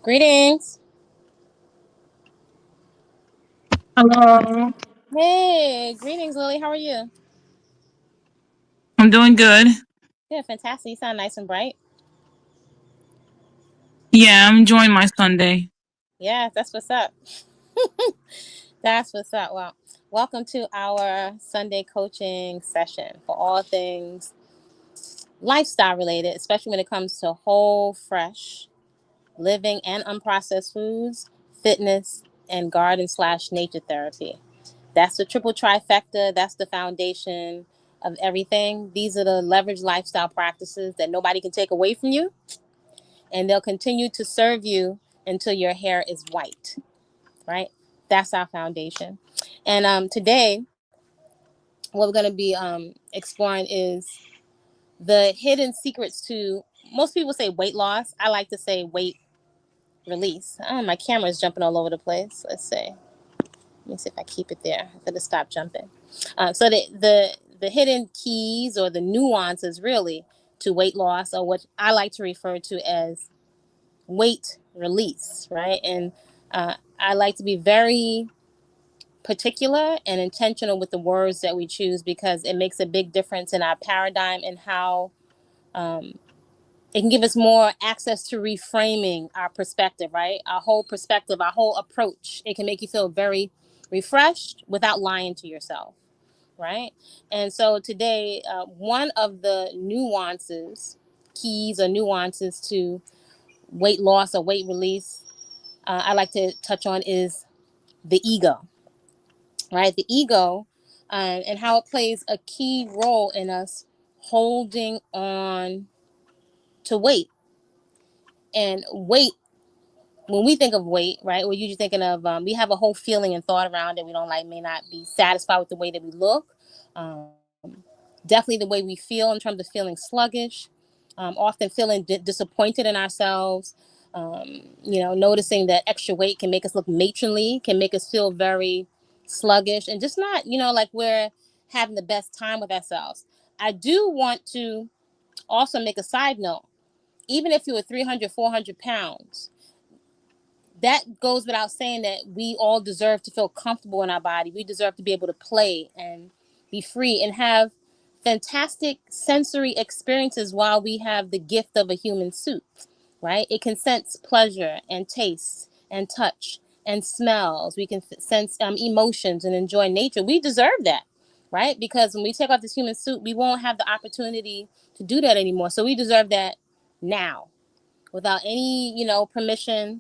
Greetings. Hello. Hey, greetings, Lily. How are you? I'm doing good. Yeah, fantastic. You sound nice and bright. Yeah, I'm enjoying my Sunday. Yeah, that's what's up. That's what's up. Well, welcome to our Sunday coaching session for all things lifestyle related, especially when it comes to whole, fresh living and unprocessed foods, fitness, and garden/nature therapy. That's the triple trifecta. That's the foundation of everything. These are the leverage lifestyle practices that nobody can take away from you, and they'll continue to serve you until your hair is white, right? That's our foundation. And today, what we're going to be exploring is the hidden secrets to, most people say weight loss. I like to say weight release. Oh, my camera is jumping all over the place. Let's see. Let me see if I keep it there. I gotta stop jumping. So the hidden keys or the nuances really to weight loss, or what I like to refer to as weight release, right? And I like to be very particular and intentional with the words that we choose, because it makes a big difference in our paradigm and how um, it can give us more access to reframing our perspective, right? Our whole perspective, our whole approach. It can make you feel very refreshed without lying to yourself, right? And so today, one of the nuances, keys or nuances to weight loss or weight release, I like to touch on is the ego, right? The ego, and how it plays a key role in us holding on to weight. And weight, when we think of weight, right, we're usually thinking of, we have a whole feeling and thought around it. We don't like, may not be satisfied with the way that we look. Definitely the way we feel in terms of feeling sluggish, often feeling disappointed in ourselves. Noticing that extra weight can make us look matronly, can make us feel very sluggish, and just not, like we're having the best time with ourselves. I do want to also make a side note. Even if you were 300, 400 pounds, that goes without saying that we all deserve to feel comfortable in our body. We deserve to be able to play and be free and have fantastic sensory experiences while we have the gift of a human suit, right? It can sense pleasure and taste and touch and smells. We can sense emotions and enjoy nature. We deserve that, right? Because when we take off this human suit, we won't have the opportunity to do that anymore. So we deserve that now without any, permission.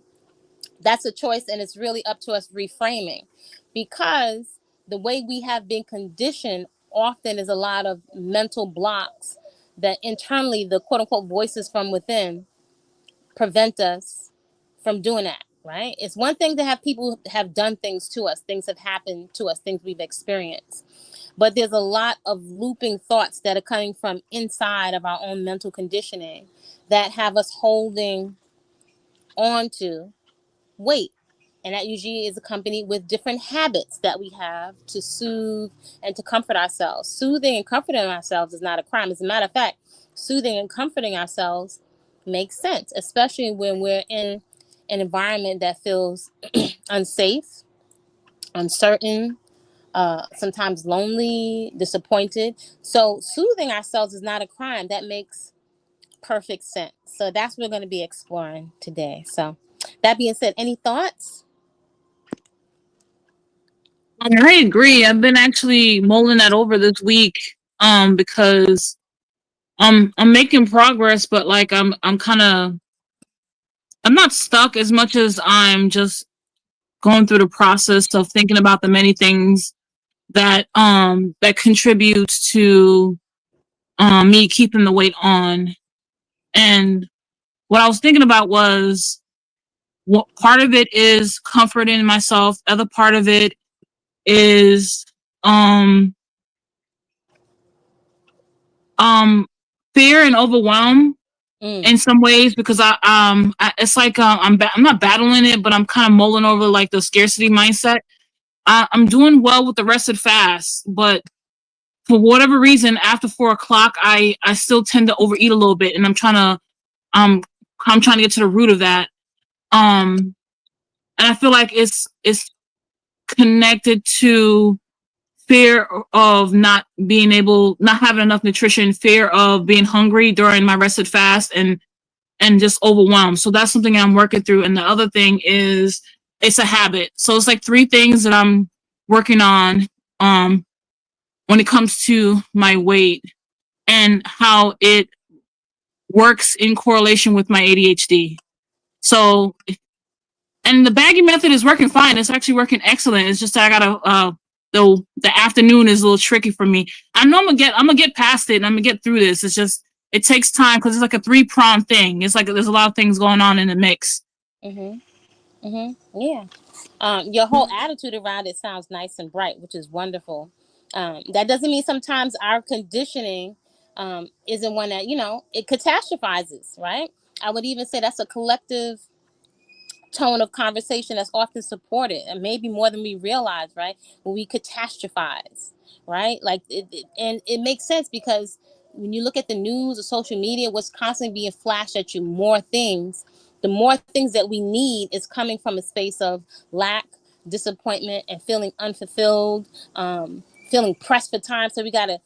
That's a choice, and it's really up to us reframing, because the way we have been conditioned often is a lot of mental blocks that internally the quote unquote voices from within prevent us from doing that, right? It's one thing to have people have done things to us, things have happened to us, things we've experienced, but there's a lot of looping thoughts that are coming from inside of our own mental conditioning that have us holding on to weight. And that usually is accompanied with different habits that we have to soothe and to comfort ourselves. Soothing and comforting ourselves is not a crime. As a matter of fact, soothing and comforting ourselves makes sense, especially when we're in an environment that feels unsafe, uncertain, sometimes lonely, disappointed. So soothing ourselves is not a crime. That makes perfect sense. So that's what we're going to be exploring today. So that being said, any thoughts? I agree. I've been actually mulling that over this week. Because I'm making progress, but like I'm not stuck as much as I'm just going through the process of thinking about the many things that contributes to me keeping the weight on. And what I was thinking about was, what part of it is comforting myself, other part of it is um um fear and overwhelm Mm. in some ways, because it's like, I'm not battling it, but I'm kind of mulling over like the scarcity mindset. I'm doing well with the rested fast, but for whatever reason, after 4 o'clock, I still tend to overeat a little bit, and um I'm trying to get to the root of that. And I feel like it's connected to fear of not having enough nutrition, fear of being hungry during my rested fast, and just overwhelmed. So that's something I'm working through. And the other thing is it's a habit. So it's like three things that I'm working on um when it comes to my weight and how it works in correlation with my ADHD. So, and the baggy method is working fine. It's actually working excellent. It's just that I gotta the afternoon is a little tricky for me. I know I'm gonna get past it and I'm gonna get through this. It's just it takes time because it's like a 3-pronged thing. It's like there's a lot of things going on in the mix. Mhm. Mhm. Yeah. Your whole attitude around it sounds nice and bright, which is wonderful. That doesn't mean sometimes our conditioning isn't one that it catastrophizes, right? I would even say that's a collective tone of conversation that's often supported, and maybe more than we realize, right? When we catastrophize, right? Like and it makes sense because when you look at the news or social media, what's constantly being flashed at you, more things, the more things that we need is coming from a space of lack, disappointment, and feeling unfulfilled, feeling pressed for time. So we got to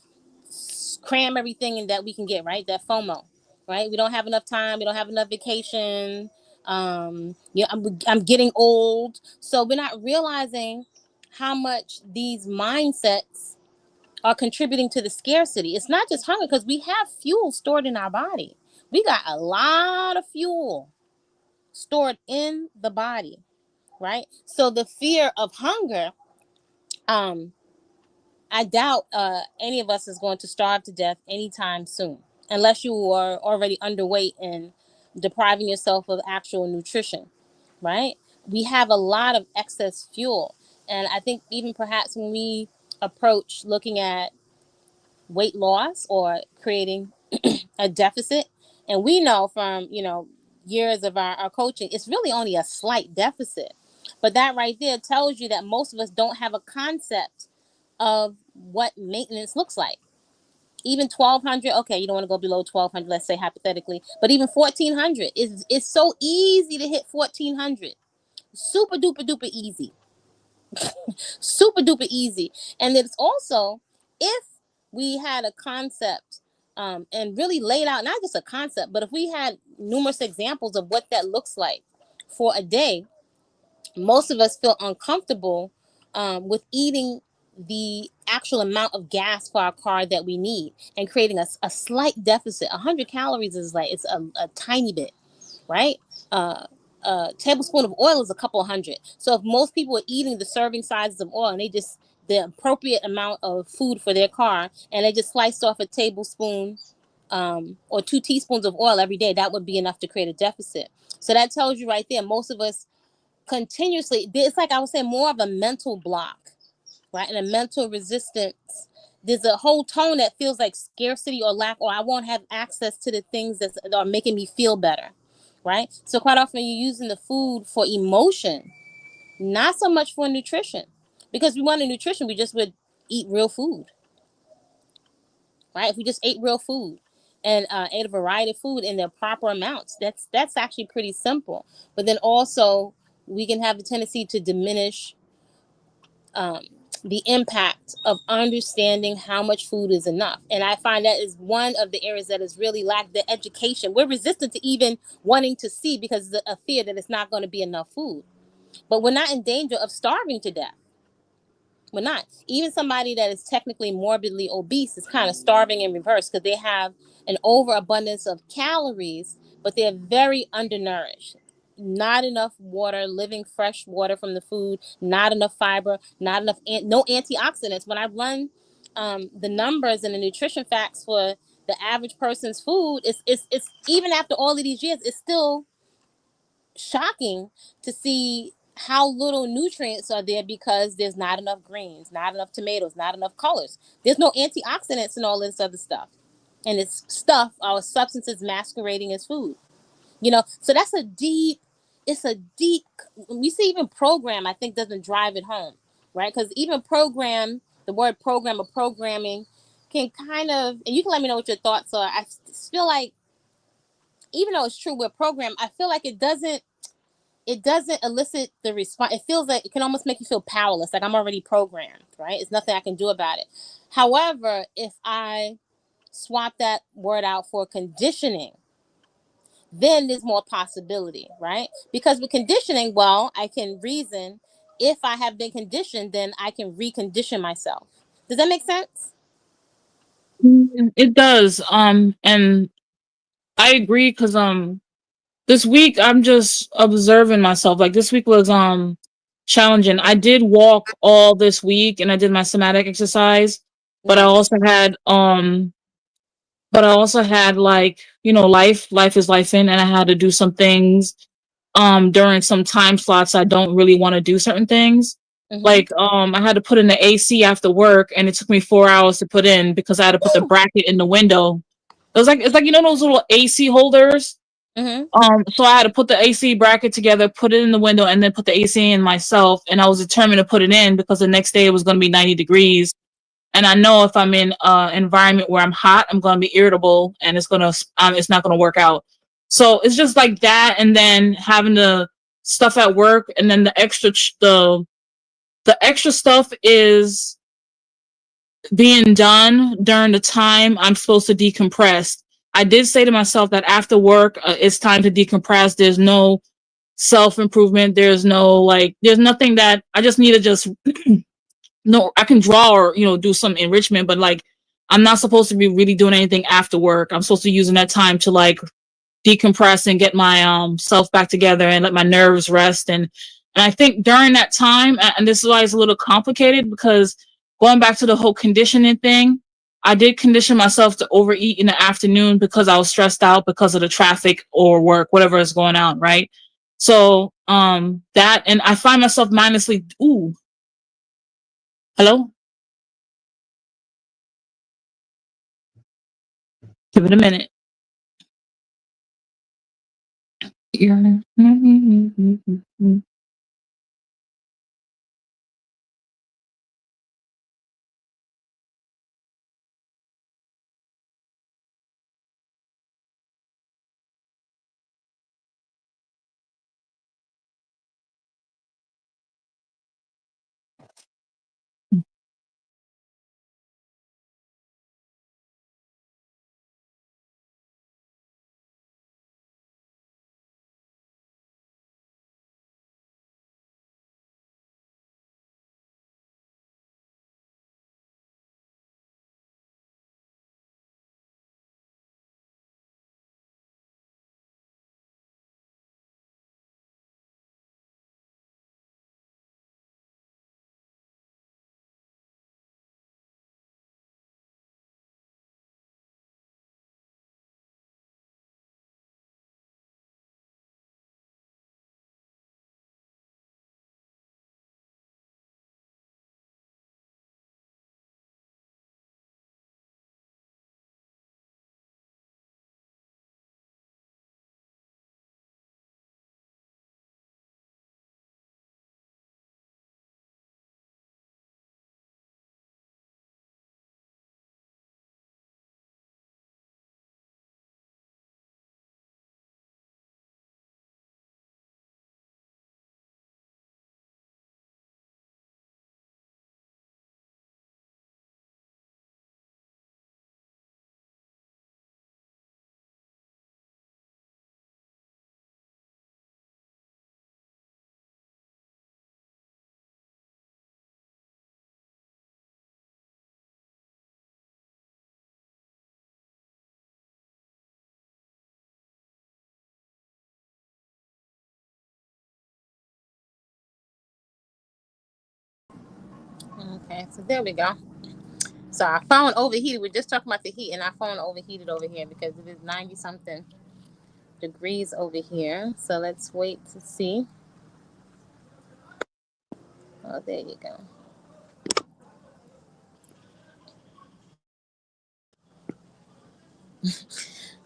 cram everything in that we can get, right? That FOMO, right? We don't have enough time. We don't have enough vacation. I'm getting old. So we're not realizing how much these mindsets are contributing to the scarcity. It's not just hunger because we have fuel stored in our body. We got a lot of fuel stored in the body, right? So the fear of hunger, um, I doubt any of us is going to starve to death anytime soon, unless you are already underweight and depriving yourself of actual nutrition, right? We have a lot of excess fuel. And I think even perhaps when we approach looking at weight loss or creating a deficit, and we know from, years of our coaching, it's really only a slight deficit. But that right there tells you that most of us don't have a concept of what maintenance looks like. Even 1,200, okay, you don't want to go below 1,200, let's say hypothetically, but even 1,400 is it's so easy to hit 1,400. Super duper duper easy. Super duper easy. And it's also, if we had a concept and really laid out not just a concept, but if we had numerous examples of what that looks like for a day, most of us feel uncomfortable with eating the actual amount of gas for our car that we need and creating a slight deficit. 100 calories is like, it's a tiny bit, right? A tablespoon of oil is a couple hundred. So if most people are eating the serving sizes of oil and they just the appropriate amount of food for their car and they just sliced off a tablespoon or 2 teaspoons of oil every day, that would be enough to create a deficit. So that tells you right there, most of us continuously, it's like I would say more of a mental block, right? And a mental resistance. There's a whole tone that feels like scarcity or lack, or I won't have access to the things that are making me feel better, right? So quite often you're using the food for emotion, not so much for nutrition. Because we wanted nutrition, we just would eat real food, right? If we just ate real food and ate a variety of food in their proper amounts, that's actually pretty simple. But then also we can have a tendency to diminish um, the impact of understanding how much food is enough. And I find that is one of the areas that has really lacked the education. We're resistant to even wanting to see because of a fear that it's not going to be enough food. But we're not in danger of starving to death. We're not. Even somebody that is technically morbidly obese is kind of starving in reverse because they have an overabundance of calories, but they're very undernourished. Not enough water, living fresh water from the food, not enough fiber, not enough, no antioxidants. When I run the numbers and the nutrition facts for the average person's food, it's even after all of these years, it's still shocking to see how little nutrients are there because there's not enough greens, not enough tomatoes, not enough colors. There's no antioxidants and all this other stuff. And it's stuff, our substances masquerading as food. So that's it's a deep, we see even program, I think doesn't drive it home, right? Because even program, the word program or programming can kind of, and you can let me know what your thoughts are. I feel like, even though it's true we're programmed, I feel like it doesn't it doesn't elicit the response. It feels like it can almost make you feel powerless, like I'm already programmed, right? It's nothing I can do about it. However, if I swap that word out for conditioning, then there's more possibility, right? Because with conditioning, well, I can reason, if I have been conditioned, then I can recondition myself. Does that make sense? It does. And I agree because this week I'm just observing myself. Like this week was challenging. I did walk all this week and I did my somatic exercise, but I Yeah. also had like, life is life in, and I had to do some things during some time slots I don't really want to do certain things. Mm-hmm. Like I had to put in the AC after work and it took me 4 hours to put in because I had to put the bracket in the window. It's like those little AC holders. Mm-hmm. So I had to put the AC bracket together, put it in the window, and then put the AC in myself. And I was determined to put it in because the next day it was going to be 90 degrees. And I know if I'm in an environment where I'm hot, I'm going to be irritable, and it's not going to work out. So it's just like that, and then having the stuff at work, and then the extra stuff is being done during the time I'm supposed to decompress. I did say to myself that after work, it's time to decompress. There's no self improvement. There's nothing that I just need to just, no, I can draw or, do some enrichment, but like, I'm not supposed to be really doing anything after work. I'm supposed to be using that time to like decompress and get my self back together and let my nerves rest. And I think during that time, and this is why it's a little complicated, because going back to the whole conditioning thing, I did condition myself to overeat in the afternoon because I was stressed out because of the traffic or work, whatever is going on, right? So that, and I find myself mindlessly, ooh, hello, give it a minute. Yeah. Okay, so there we go. So our phone overheated. We're just talking about the heat, and our phone overheated over here because it is 90 something degrees over here. So let's wait to see. Oh, there you go.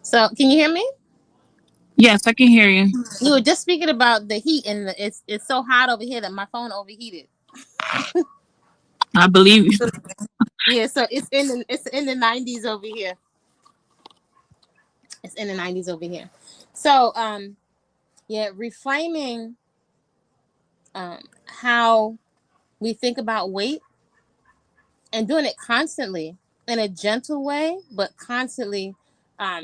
So can you hear me? Yes, I can hear you. You were just speaking about the heat, and it's so hot over here that my phone overheated. I believe you. Yeah, so it's in the 90s over here. It's in the 90s over here. So yeah, reframing. how we think about weight and doing it constantly in a gentle way, but constantly.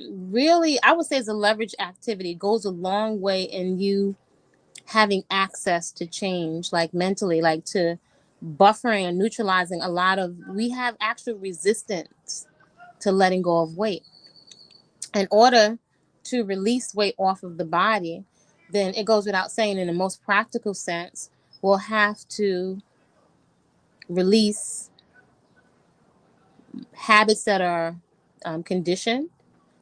Really, I would say it's a leverage activity. It goes a long way in you having access to change, like mentally, like to buffering and neutralizing a lot of, we have actual resistance to letting go of weight. In order to release weight off of the body, then it goes without saying, in the most practical sense, we'll have to release habits that are conditioned,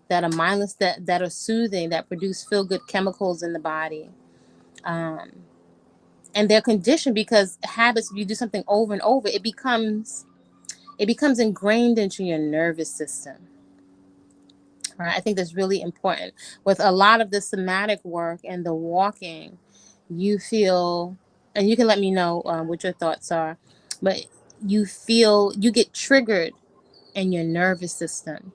that are mindless, that are soothing, that produce feel good chemicals in the body. Um, and they're conditioned because habits, if you do something over and over, it becomes ingrained into your nervous system. Right? I think that's really important. With a lot of the somatic work and the walking, you feel, and you can let me know what your thoughts are, but you get triggered in your nervous system,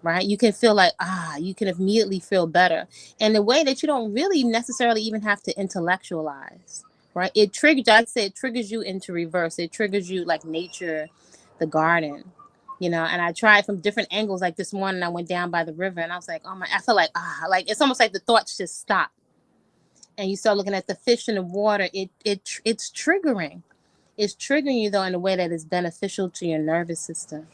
right? You can feel like, you can immediately feel better in a way that you don't really necessarily even have to intellectualize, right? It triggers, I'd say it triggers you into reverse. It triggers you like nature, the garden, and I tried from different angles. Like this morning, I went down by the river and I was like, oh my, I feel like it's almost like the thoughts just stop. And you start looking at the fish in the water. It's triggering. It's triggering you though in a way that is beneficial to your nervous system.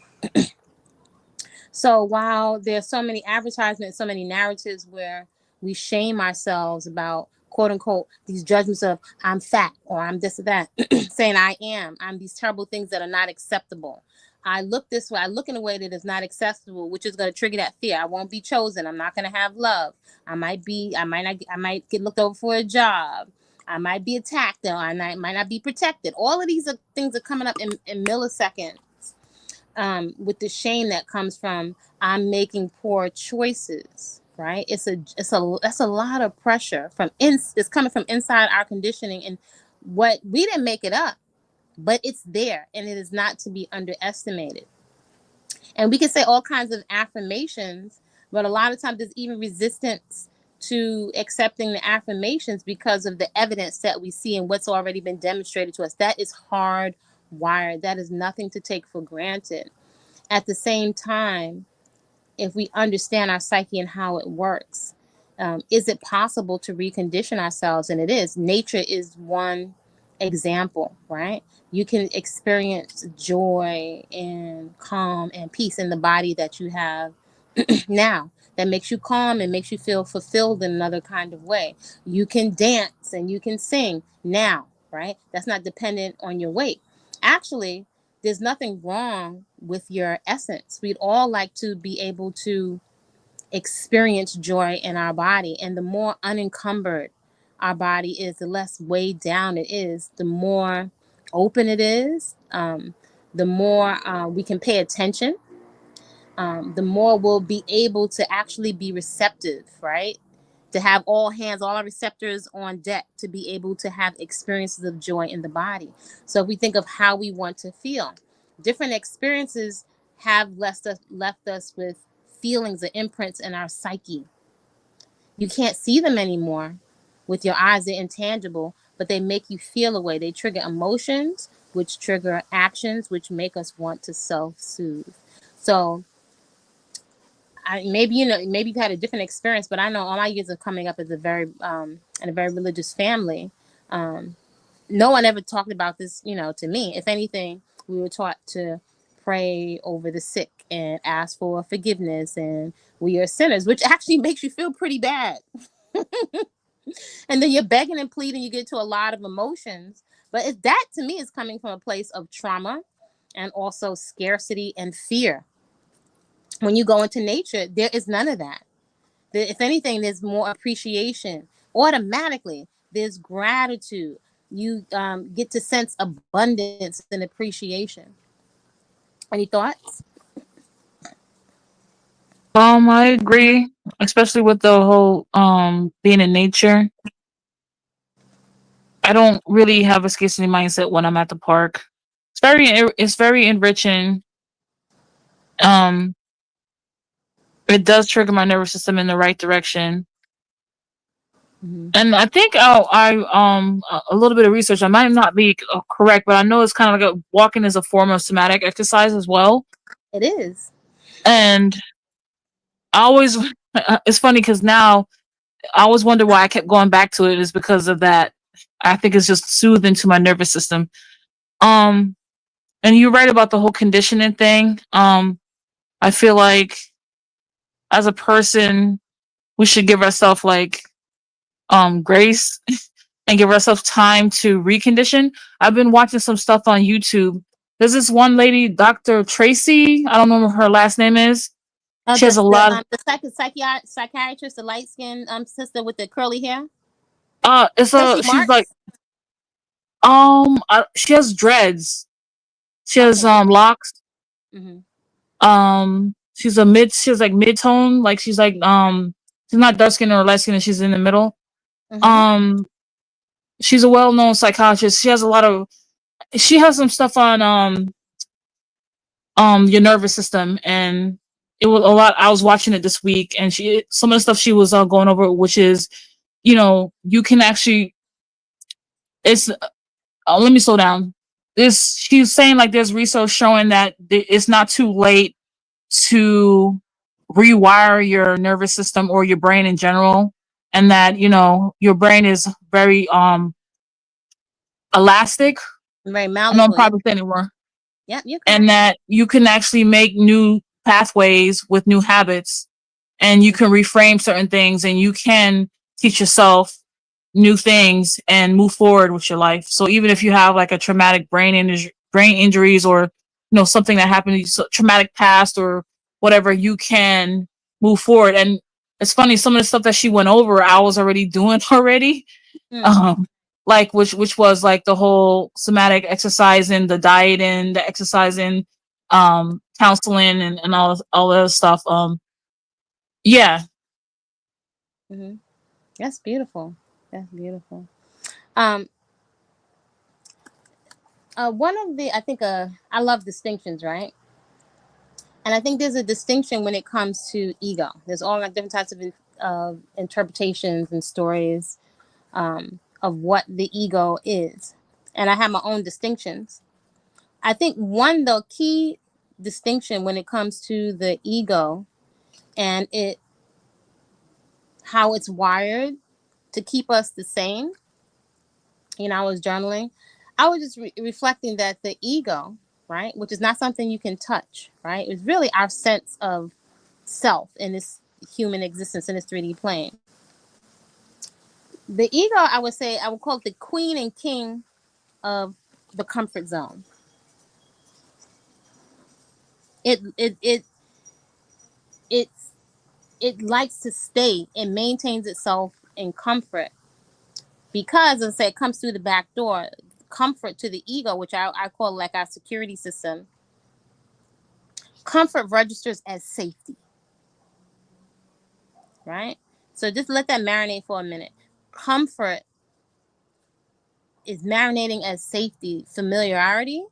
So while there's so many advertisements, so many narratives where we shame ourselves about quote unquote these judgments of I'm fat or I'm this or that, saying I'm these terrible things that are not acceptable. I look this way, I look in a way that is not acceptable, which is going to trigger that fear. I won't be chosen. I'm not going to have love. I might get looked over for a job. I might be attacked or might not be protected. All of these things are coming up in milliseconds, with the shame that comes from I'm making poor choices, right? That's a lot of pressure it's coming from inside our conditioning, and what we didn't make it up, but it's there and it is not to be underestimated. And we can say all kinds of affirmations, but a lot of times there's even resistance to accepting the affirmations because of the evidence that we see and what's already been demonstrated to us. That is hardwired. That is nothing to take for granted. At the same time, if we understand our psyche and how it works, is it possible to recondition ourselves? And it is. Nature is one example, right? You can experience joy and calm and peace in the body that you have now, that makes you calm and makes you feel fulfilled in another kind of way. You can dance and you can sing now, right? That's not dependent on your weight. Actually, there's nothing wrong with your essence. We'd all like to be able to experience joy in our body. And the more unencumbered our body is, the less weighed down it is, the more open it is, the more we can pay attention, the more we'll be able to actually be receptive, right? To have all hands, all our receptors on deck to be able to have experiences of joy in the body. So if we think of how we want to feel, different experiences have left us with feelings or imprints in our psyche. You can't see them anymore with your eyes, they're intangible, but they make you feel a way. They trigger emotions, which trigger actions, which make us want to self-soothe. So maybe you've had a different experience, but I know all my years of coming up as in a very religious family, um, no one ever talked about this, to me. If anything, we were taught to pray over the sick and ask for forgiveness, and we are sinners, which actually makes you feel pretty bad. And then you're begging and pleading, you get to a lot of emotions. But that to me is coming from a place of trauma and also scarcity and fear. When you go into nature, there is none of that. If anything, there's more appreciation. Automatically, there's gratitude. You get to sense abundance and appreciation. Any thoughts? I agree, especially with the whole being in nature. I don't really have a scarcity mindset when I'm at the park. It's very enriching. Um, it does trigger my nervous system in the right direction. Mm-hmm. And I think a little bit of research. I might not be correct, but I know it's kind of like walking is a form of somatic exercise as well. It is. And I always it's funny because now I always wonder why I kept going back to it is because of that. I think it's just soothing to my nervous system. Um, and you're right about the whole conditioning thing. I feel like as a person, we should give ourselves like grace and give ourselves time to recondition. I've been watching some stuff on YouTube. There's this one lady, Dr. Tracy. I don't know what her last name is. She has a lot of Psychiatrist, the light skinned sister with the curly hair. it's Tracy a she's like Marks. she has dreads. She has Okay, yeah. locks. Mm-hmm. She's like mid tone, like she's not dark skin or light skin, she's in the middle. Mm-hmm. Um she's a well known psychiatrist. She has some stuff on your nervous system, and it was a lot. I was watching it this week, and she some of the stuff she was going over, which is, you can actually it's let me slow down. This She's saying like there's research showing that it's not too late to rewire your nervous system or your brain in general, and that your brain is very elastic. Very I know I'm malleable. Yeah. probably saying it wrong. Yep, you're And correct. that you can actually make new pathways with new habits, and you can reframe certain things, and you can teach yourself new things and move forward with your life. So even if you have like a traumatic brain injuries, or something that happened, traumatic past or whatever, you can move forward. And it's funny, some of the stuff that she went over, I was already doing already. Mm. um like which was like the whole somatic exercising, the dieting, the exercising, counseling, and all that stuff. Yeah. Mm-hmm. That's beautiful. That's beautiful. Um, one of the I think I love distinctions, right? And I think there's a distinction when it comes to ego. There's all like different types of interpretations and stories of what the ego is, and I have my own distinctions. I think one the key distinction when it comes to the ego and it how it's wired to keep us the same. I was journaling. I was just reflecting that the ego, right, which is not something you can touch, right? It's really our sense of self in this human existence in this 3D plane. The ego, I would say, I would call it the queen and king of the comfort zone. It it it it's it likes to stay and maintains itself in comfort because, as I say, it comes through the back door. Comfort to the ego, which I call like our security system. Comfort registers as safety, right? So just let that marinate for a minute. Comfort is marinating as safety, familiarity,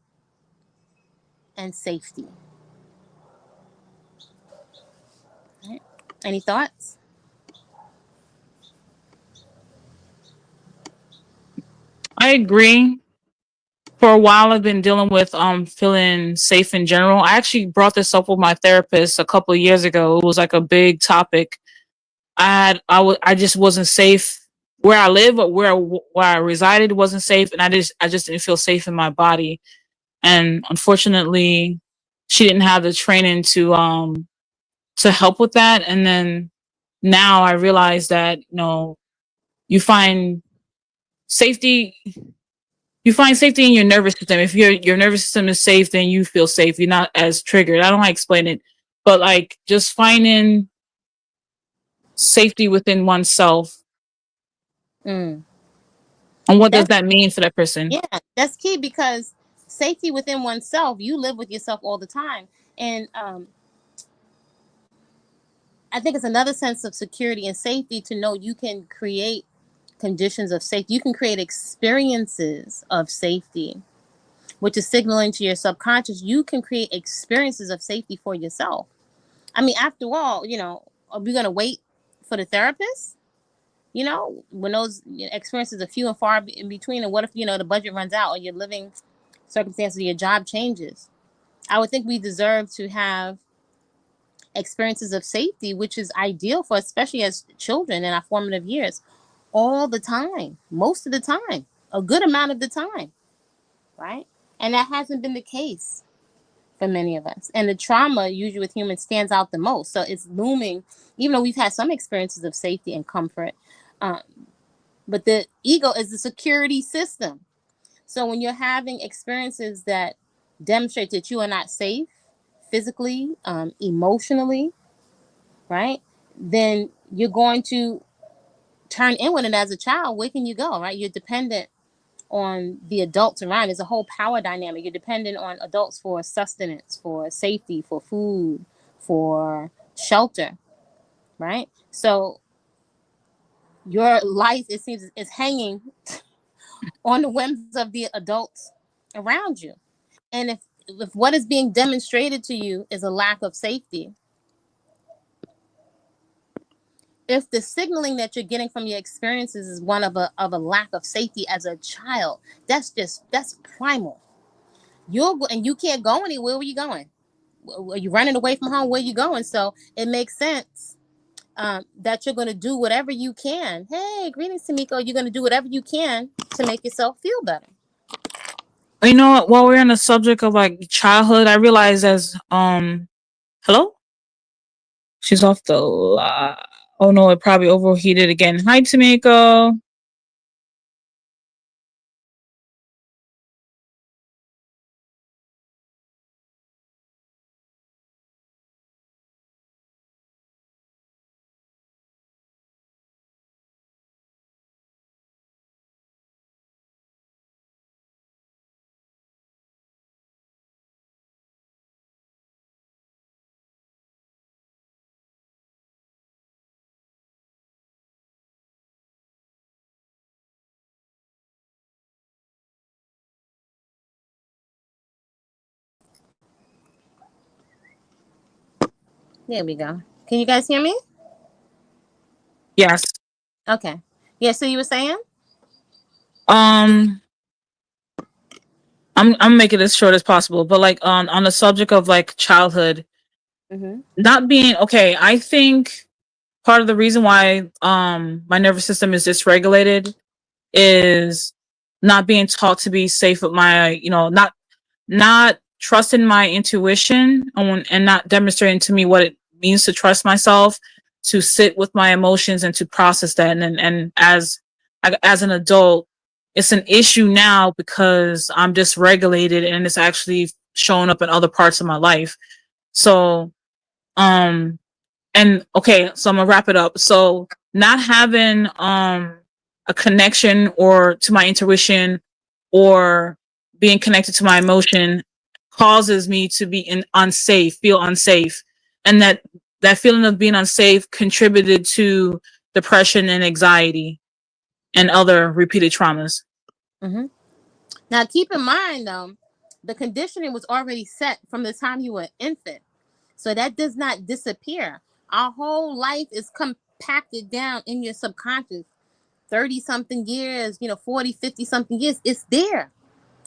and safety. Right? Any thoughts? I agree. For a while, I've been dealing with feeling safe in general. I actually brought this up with my therapist a couple of years ago. It was like a big topic. I just wasn't safe where I live, or where I resided wasn't safe, and I just didn't feel safe in my body. And unfortunately, she didn't have the training to help with that. And then now I realize that you find safety you find safety in your nervous system. If your nervous system is safe, then you feel safe. You're not as triggered. I don't like explain it, but like just finding safety within oneself. Mm. And what does That's that mean for that person? yeah, that's key because safety within oneself. You live with yourself all the time, and I think it's another sense of security and safety to know you can create conditions of safety. You can create experiences of safety, which is signaling to your subconscious you can create experiences of safety for yourself. I mean, after all, are we going to wait for the therapist? when those experiences are few and far in between, and what if the budget runs out, or your living circumstances, or your job changes? I would think we deserve to have experiences of safety, which is ideal for, especially as children in our formative years, all the time, most of the time, a good amount of the time, right? And that hasn't been the case for many of us. And the trauma, usually with humans, stands out the most. So it's looming, even though we've had some experiences of safety and comfort. Um, but the ego is the security system. So when you're having experiences that demonstrate that you are not safe physically, emotionally, right, then you're going to turn inward. And as a child, where can you go, right? You're dependent on the adults around. There's a whole power dynamic. You're dependent on adults for sustenance, for safety, for food, for shelter, right? So your life, it seems, is hanging on the whims of the adults around you. And if what is being demonstrated to you is a lack of safety, if the signaling that you're getting from your experiences is one of a lack of safety as a child, that's primal. And you can't go anywhere. Where are you going? Are you running away from home? Where are you going? So it makes sense that you're going to do whatever you can. Hey, greetings, Tamiko. You're going to do whatever you can to make yourself feel better. You know what? While we're on the subject of like childhood, I realize as hello, she's off the. Oh no, it probably overheated again. Hi, Tamiko. There we go. Can you guys hear me? Yes. Okay. Yeah. So you were saying? Um, I'm making it as short as possible, but like on the subject of like childhood Mm-hmm. not being okay, I think part of the reason why my nervous system is dysregulated is not being taught to be safe with my not trusting my intuition and not demonstrating to me what it means to trust myself, to sit with my emotions and to process that. And as an adult, it's an issue now because I'm dysregulated and it's actually showing up in other parts of my life. So um and okay, so I'm gonna wrap it up. So not having a connection or to my intuition or being connected to my emotion causes me to be feel unsafe. And that feeling of being unsafe contributed to depression and anxiety and other repeated traumas. Mm-hmm. Now, keep in mind, though, the conditioning was already set from the time you were an infant. So that does not disappear. Our whole life is compacted down in your subconscious. 30 something years, 40, 50 something years. It's there.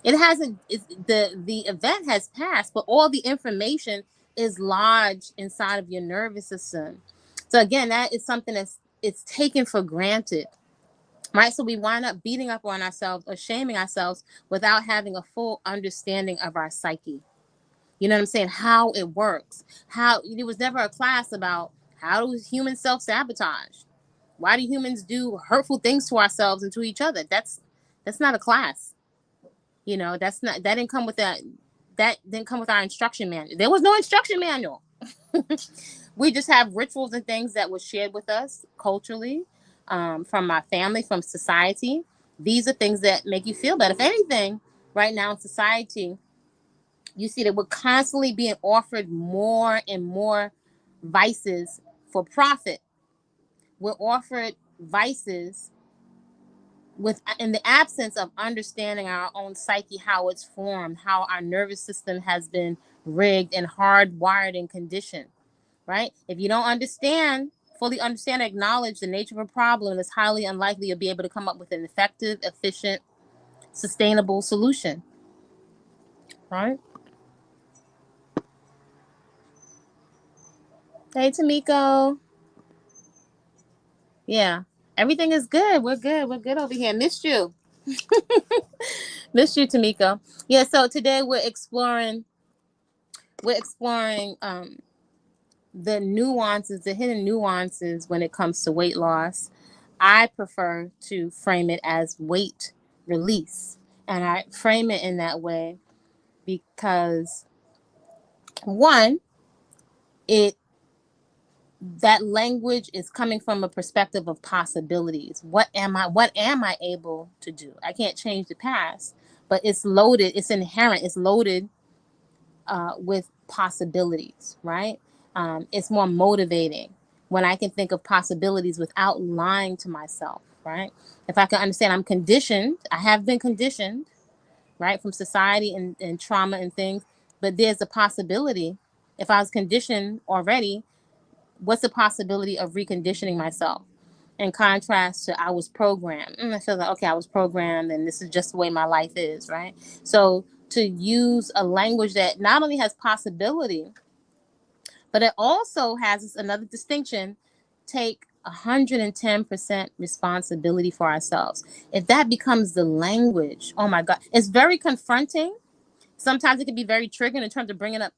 It hasn't, the event has passed, but all the information is lodged inside of your nervous system. So again, that is something it's taken for granted. Right. So we wind up beating up on ourselves or shaming ourselves without having a full understanding of our psyche. You know what I'm saying? How it works. How there was never a class about how do humans self-sabotage? Why do humans do hurtful things to ourselves and to each other? That's not a class. That's not that didn't come with that didn't come with our instruction manual. There was no instruction manual. We just have rituals and things that was shared with us culturally, from our family, from society. These are things that make you feel better. If anything, right now in society, you see that we're constantly being offered more and more vices for profit. We're offered vices with in the absence of understanding our own psyche, how it's formed, how our nervous system has been rigged and hardwired and conditioned. Right? If you don't understand fully understand or acknowledge the nature of a problem, it's highly unlikely you'll be able to come up with an effective, efficient, sustainable solution. Right? Hey, Tamiko. Yeah. Everything is good. We're good. We're good over here. Missed you. Missed you, Tamiko. Yeah, so today we're exploring the nuances, the hidden nuances when it comes to weight loss. I prefer to frame it as weight release. And I frame it in that way because one, it that language is coming from a perspective of possibilities. What am I able to do? I can't change the past, but it's loaded, it's inherent, it's loaded with possibilities, right? It's more motivating when I can think of possibilities without lying to myself, right? If I can understand I'm conditioned, I have been conditioned, right, from society and trauma and things, but there's a possibility. If I was conditioned already, what's the possibility of reconditioning myself? In contrast to I was programmed. I feel like, okay, I was programmed and this is just the way my life is, right? So to use a language that not only has possibility, but it also has another distinction, take 110% responsibility for ourselves. If that becomes the language, oh my God, it's very confronting. Sometimes it can be very triggering in terms of bringing up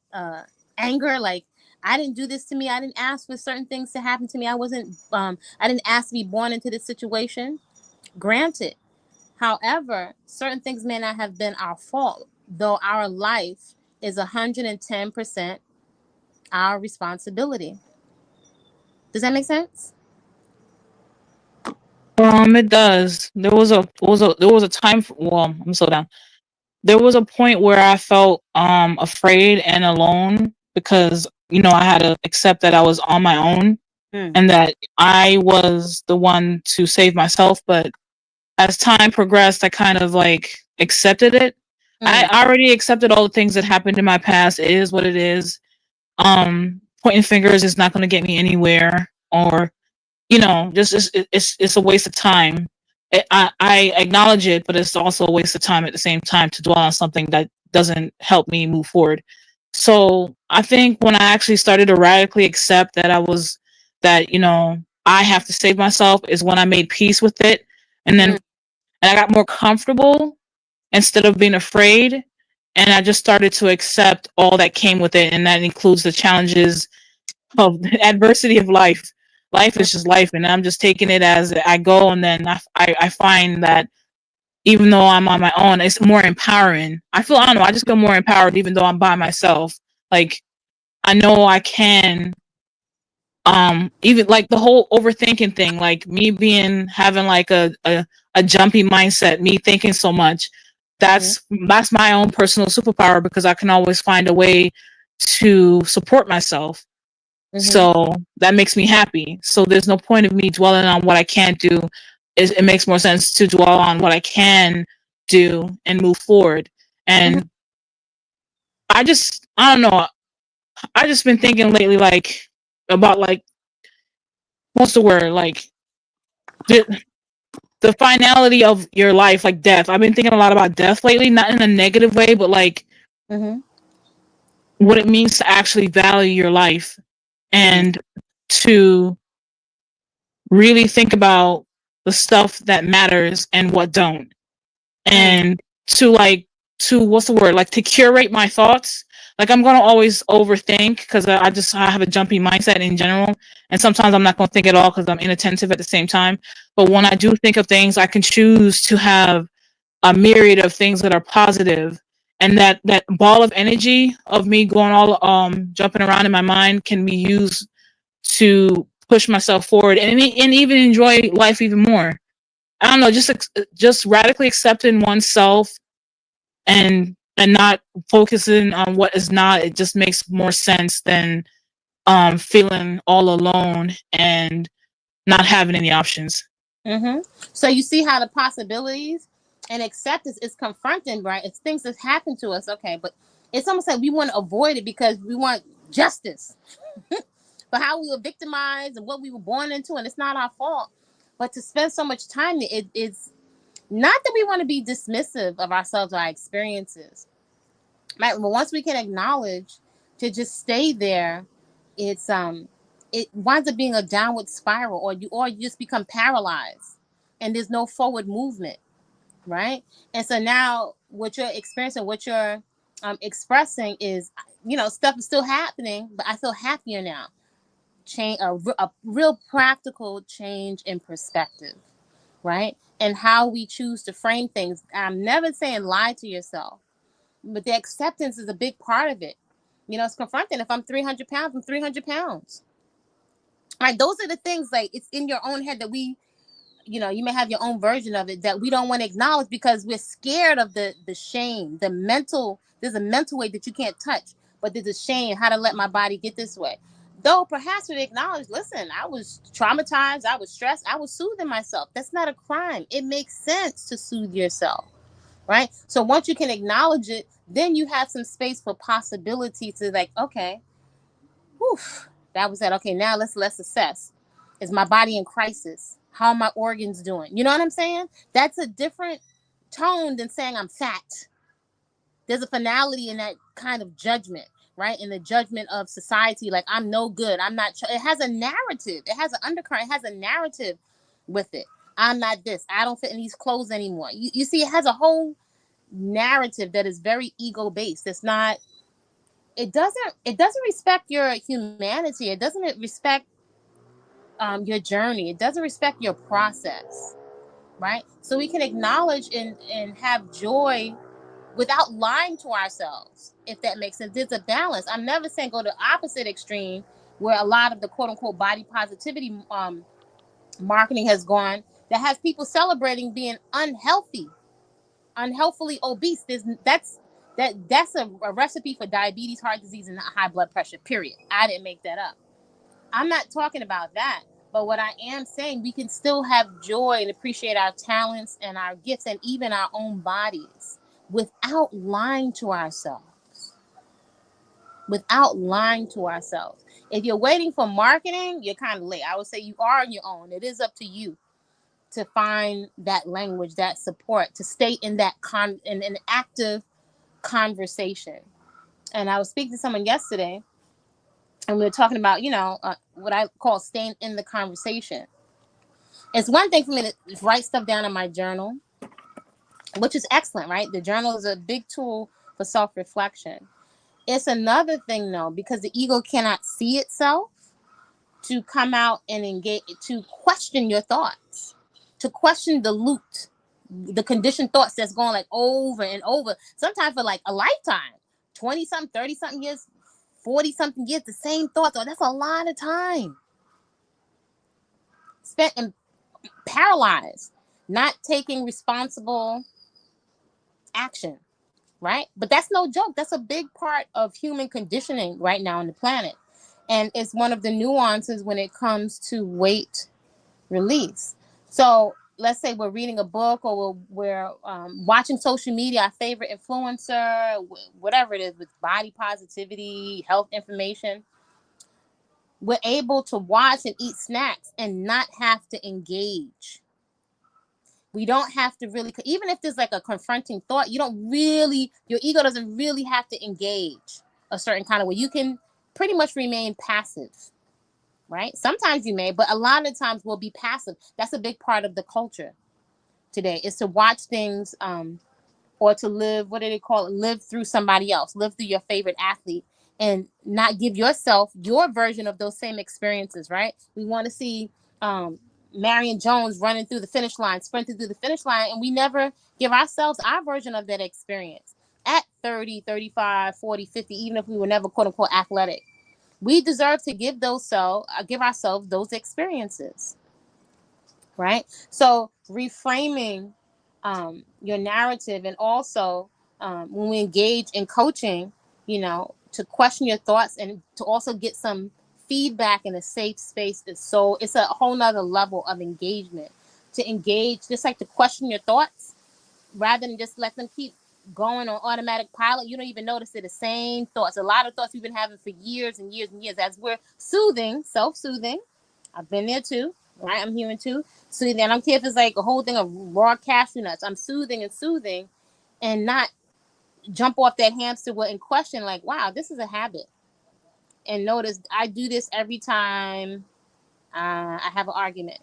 anger, like, I didn't do this to me. I didn't ask for certain things to happen to me. I didn't ask to be born into this situation. Granted. However, certain things may not have been our fault, though our life is 110% our responsibility. Does that make sense? It does. There was a time. Well, I'm slow down. There was a point where I felt afraid and alone because I had to accept that I was on my own Mm. and that I was the one to save myself. But as time progressed, I kind of like accepted it. Mm. I already accepted all the things that happened in my past. It is what it is. Pointing fingers is not going to get me anywhere, or just it's a waste of time. I acknowledge it, but it's also a waste of time at the same time to dwell on something that doesn't help me move forward. So I think when I actually started to radically accept that I have to save myself is when I made peace with it, and then Mm. and I got more comfortable instead of being afraid, and I just started to accept all that came with it, and that includes the challenges of the adversity of life. Life is just life, and I'm just taking it as I go. And then I find that even though I'm on my own, it's more empowering. I don't know, I just feel more empowered even though I'm by myself. Like, I know I can, even like the whole overthinking thing, like me being having like a jumpy mindset, me thinking so much. Mhm. That's my own personal superpower because I can always find a way to support myself, Mhm. so that makes me happy. So there's no point of me dwelling on what I can't do. It makes more sense to dwell on what I can do and move forward. Mhm. And I don't know. I just been thinking lately, like, about like, what's the word? Like, the, the finality of your life, like death. I've been thinking a lot about death lately, not in a negative way, but like Mhm. what it means to actually value your life Mm. and to really think about the stuff that matters and what don't, Mm. and to like to what's the word, like to curate my thoughts. Like, I'm gonna always overthink because I have a jumpy mindset in general, and sometimes I'm not gonna think at all because I'm inattentive at the same time. But when I do think of things, I can choose to have a myriad of things that are positive, and that ball of energy of me going all jumping around in my mind can be used to push myself forward and even enjoy life even more. I don't know, just radically accepting oneself and not focusing on what is not. It just makes more sense than feeling all alone and not having any options. Mm-hmm. So you see how the possibilities and acceptance is confronting, right? It's things that happen to us, okay, but it's almost like we want to avoid it because we want justice. but how we were victimized and what we were born into, and it's not our fault. But to spend so much time, it's not that we want to be dismissive of ourselves or our experiences, right? But once we can acknowledge to just stay there, it's it winds up being a downward spiral, or you just become paralyzed, and there's no forward movement, right? And so now what you're experiencing, what you're expressing is, stuff is still happening, but I feel happier now. Change, a real practical change in perspective, right? And how we choose to frame things. I'm never saying lie to yourself, but the acceptance is a big part of it. It's confronting. If I'm 300 pounds, I'm 300 pounds. Right? Those are the things, like, it's in your own head that you may have your own version of it that we don't want to acknowledge because we're scared of the shame, there's a mental weight that you can't touch, but there's a shame, how to let my body get this way. Though perhaps we acknowledge, listen, I was traumatized, I was stressed, I was soothing myself. That's not a crime. It makes sense to soothe yourself, right? So once you can acknowledge it, then you have some space for possibility to, like, okay, whew, that was that. Okay, now let's assess. Is my body in crisis? How are my organs doing? You know what I'm saying? That's a different tone than saying I'm fat. There's a finality in that kind of judgment, right? In the judgment of society, like, I'm no good. I'm not. It has a narrative. It has an undercurrent. It has a narrative with it. I'm not this. I don't fit in these clothes anymore. You see, it has a whole narrative that is very ego based. It's not. It doesn't respect your humanity. It doesn't respect your journey. It doesn't respect your process, right? So we can acknowledge and have joy without lying to ourselves, if that makes sense. There's a balance. I'm never saying go to opposite extreme where a lot of the quote unquote body positivity marketing has gone, that has people celebrating being unhealthily obese. That's a recipe for diabetes, heart disease, and high blood pressure, period. I didn't make that up. I'm not talking about that. But what I am saying, we can still have joy and appreciate our talents and our gifts and even our own bodies without lying to ourselves. Without lying to ourselves. If you're waiting for marketing, you're kind of late. I would say you are on your own. It is up to you to find that language, that support, to stay in that in an active conversation. And I was speaking to someone yesterday, and we were talking about, what I call staying in the conversation. It's one thing for me to write stuff down in my journal, which is excellent, right? The journal is a big tool for self-reflection. It's another thing, though, because the ego cannot see itself, to come out and engage, to question your thoughts, to question the conditioned thoughts that's going, like, over and over, sometimes for like a lifetime, 20 something, 30 something years, 40 something years, the same thoughts. Oh, that's a lot of time spent and paralyzed, not taking responsible action, right? But that's no joke. That's a big part of human conditioning right now on the planet. And it's one of the nuances when it comes to weight release. So let's say we're reading a book, or we're watching social media, our favorite influencer, whatever it is, with body positivity, health information. We're able to watch and eat snacks and not have to engage. We don't have to really, even if there's like a confronting thought, your ego doesn't really have to engage a certain kind of way. You can pretty much remain passive, right? Sometimes you may, but a lot of times we'll be passive. That's a big part of the culture today, is to watch things, or to live, what do they call it? Live through somebody else, live through your favorite athlete, and not give yourself your version of those same experiences, right? We want to see Marion Jones running through the finish line, sprinting through the finish line, and we never give ourselves our version of that experience at 30, 35, 40, 50, even if we were never quote unquote athletic. We deserve to give ourselves those experiences, right? So reframing your narrative, and also when we engage in coaching, to question your thoughts and to also get some feedback in a safe space. So it's a whole nother level of engagement, to engage, just like to question your thoughts rather than just let them keep going on automatic pilot. You don't even notice they're the same thoughts. A lot of thoughts we've been having for years and years and years. As we're soothing, self-soothing. I've been there too. Right, I'm human too. Soothing. I don't care if it's like a whole thing of raw cashew nuts. I'm soothing and soothing, and not jump off that hamster wheel and question like, wow, this is a habit. And notice I do this every time I have an argument,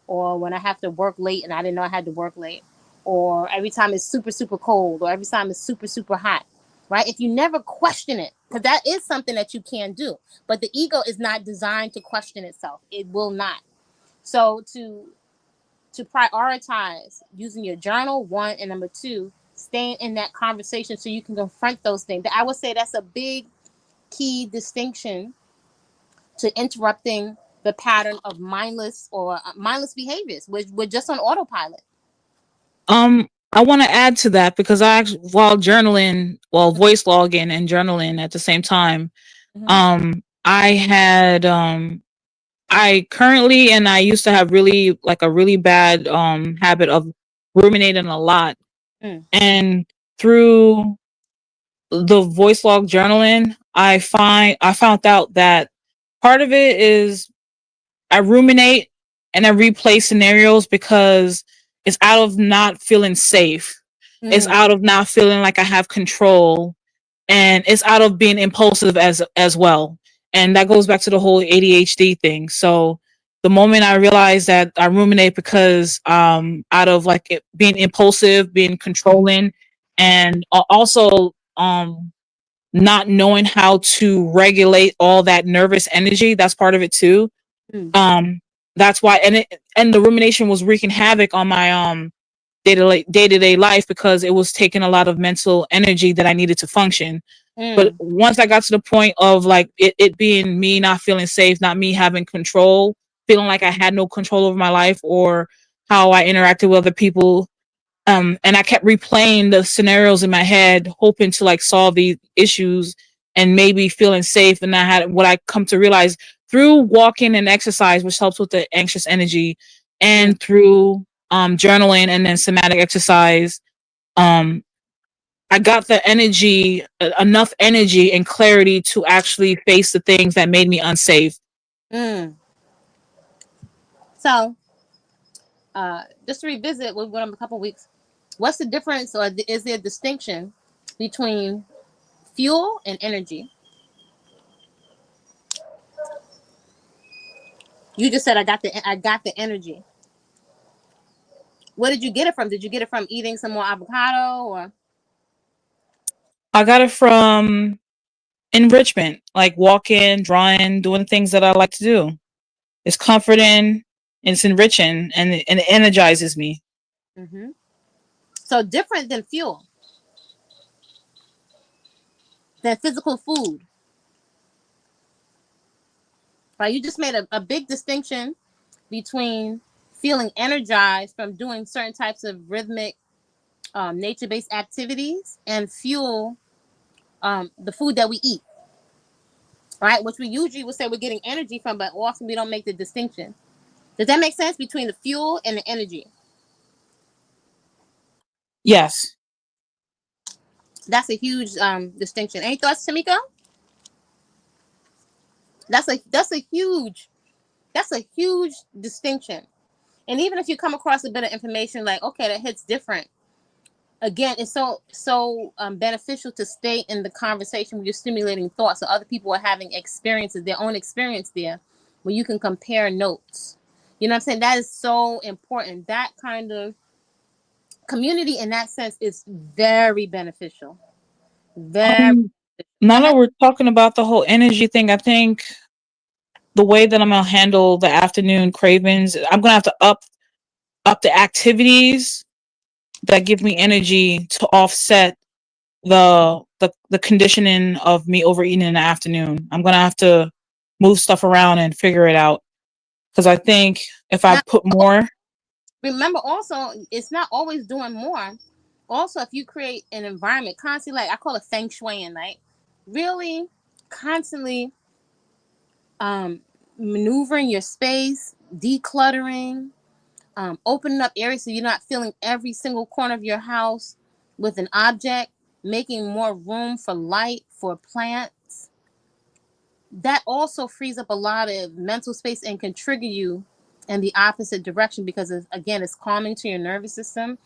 or when I have to work late and I didn't know I had to work late, or every time it's super, super cold, or every time it's super, super hot, right? If you never question it, because that is something that you can do, but the ego is not designed to question itself. It will not. So to prioritize using your journal, one, and number two, staying in that conversation so you can confront those things. I would say that's a big key distinction to interrupting the pattern of mindless behaviors. We're just on autopilot. I want to add to that because I actually, while journaling, well, voice logging and journaling at the same time, Mm-hmm. I had I currently and I used to have really like a really bad habit of ruminating a lot. Mm. And through the voice log journaling, I found out that part of it is I ruminate and I replay scenarios because it's out of not feeling safe. It's Mm. out of not feeling like I have control, and it's out of being impulsive as well. And that goes back to the whole ADHD thing. So the moment I realized that I ruminate because out of like it, being impulsive, being controlling, and also not knowing how to regulate all that nervous energy, that's part of it too. Mm. um that's why, and the rumination was wreaking havoc on my day-to-day life because it was taking a lot of mental energy that I needed to function. But Mm. once I got to the point of like it being me not feeling safe, not me having control, feeling like I had no control over my life or how I interacted with other people, and I kept replaying the scenarios in my head, hoping to like solve these issues and maybe feeling safe. And I had what I come to realize through walking and exercise, which helps with the anxious energy, Mm. and through journaling and then somatic exercise. Um, I got the energy, enough energy and clarity to actually face the things that made me unsafe. Mm. So, just to revisit, we went on a couple weeks. What's the difference, or is there a distinction between fuel and energy? You just said I got the energy. Where did you get it from? Did you get it from eating some more avocado, or? I got it from enrichment, like walking, drawing, doing things that I like to do. It's comforting, it's enriching, and it energizes me. Mm-hmm. So different than fuel, than physical food, right? You just made a big distinction between feeling energized from doing certain types of rhythmic, nature-based activities, and fuel, the food that we eat, right? Which we usually would say we're getting energy from, but often we don't make the distinction. Does that make sense between the fuel and the energy? Yes. That's a huge distinction. Any thoughts, Tamika? That's a huge distinction. And even if you come across a bit of information like, okay, that hits different. Again, it's so beneficial to stay in the conversation where you're stimulating thoughts, so other people are having experiences, their own experience there, where you can compare notes. You know what I'm saying? That is so important. That kind of community, in that sense, is very beneficial. Very. Um, Go Now that ahead. we're talking about the whole energy thing, I think the way that I'm gonna handle the afternoon cravings, I'm gonna have to up the activities that give me energy to offset the conditioning of me overeating in the afternoon. I'm gonna have to move stuff around and figure it out because I think if I Now, put more, remember also, it's not always doing more. Also, if you create an environment constantly, like I call it feng shuiing, right? Really constantly um, maneuvering your space, decluttering, opening up areas so you're not feeling every single corner of your house, with an object, making more room for light, for plants, that also frees up a lot of mental space and can trigger you in the opposite direction because again, it's calming to your nervous system,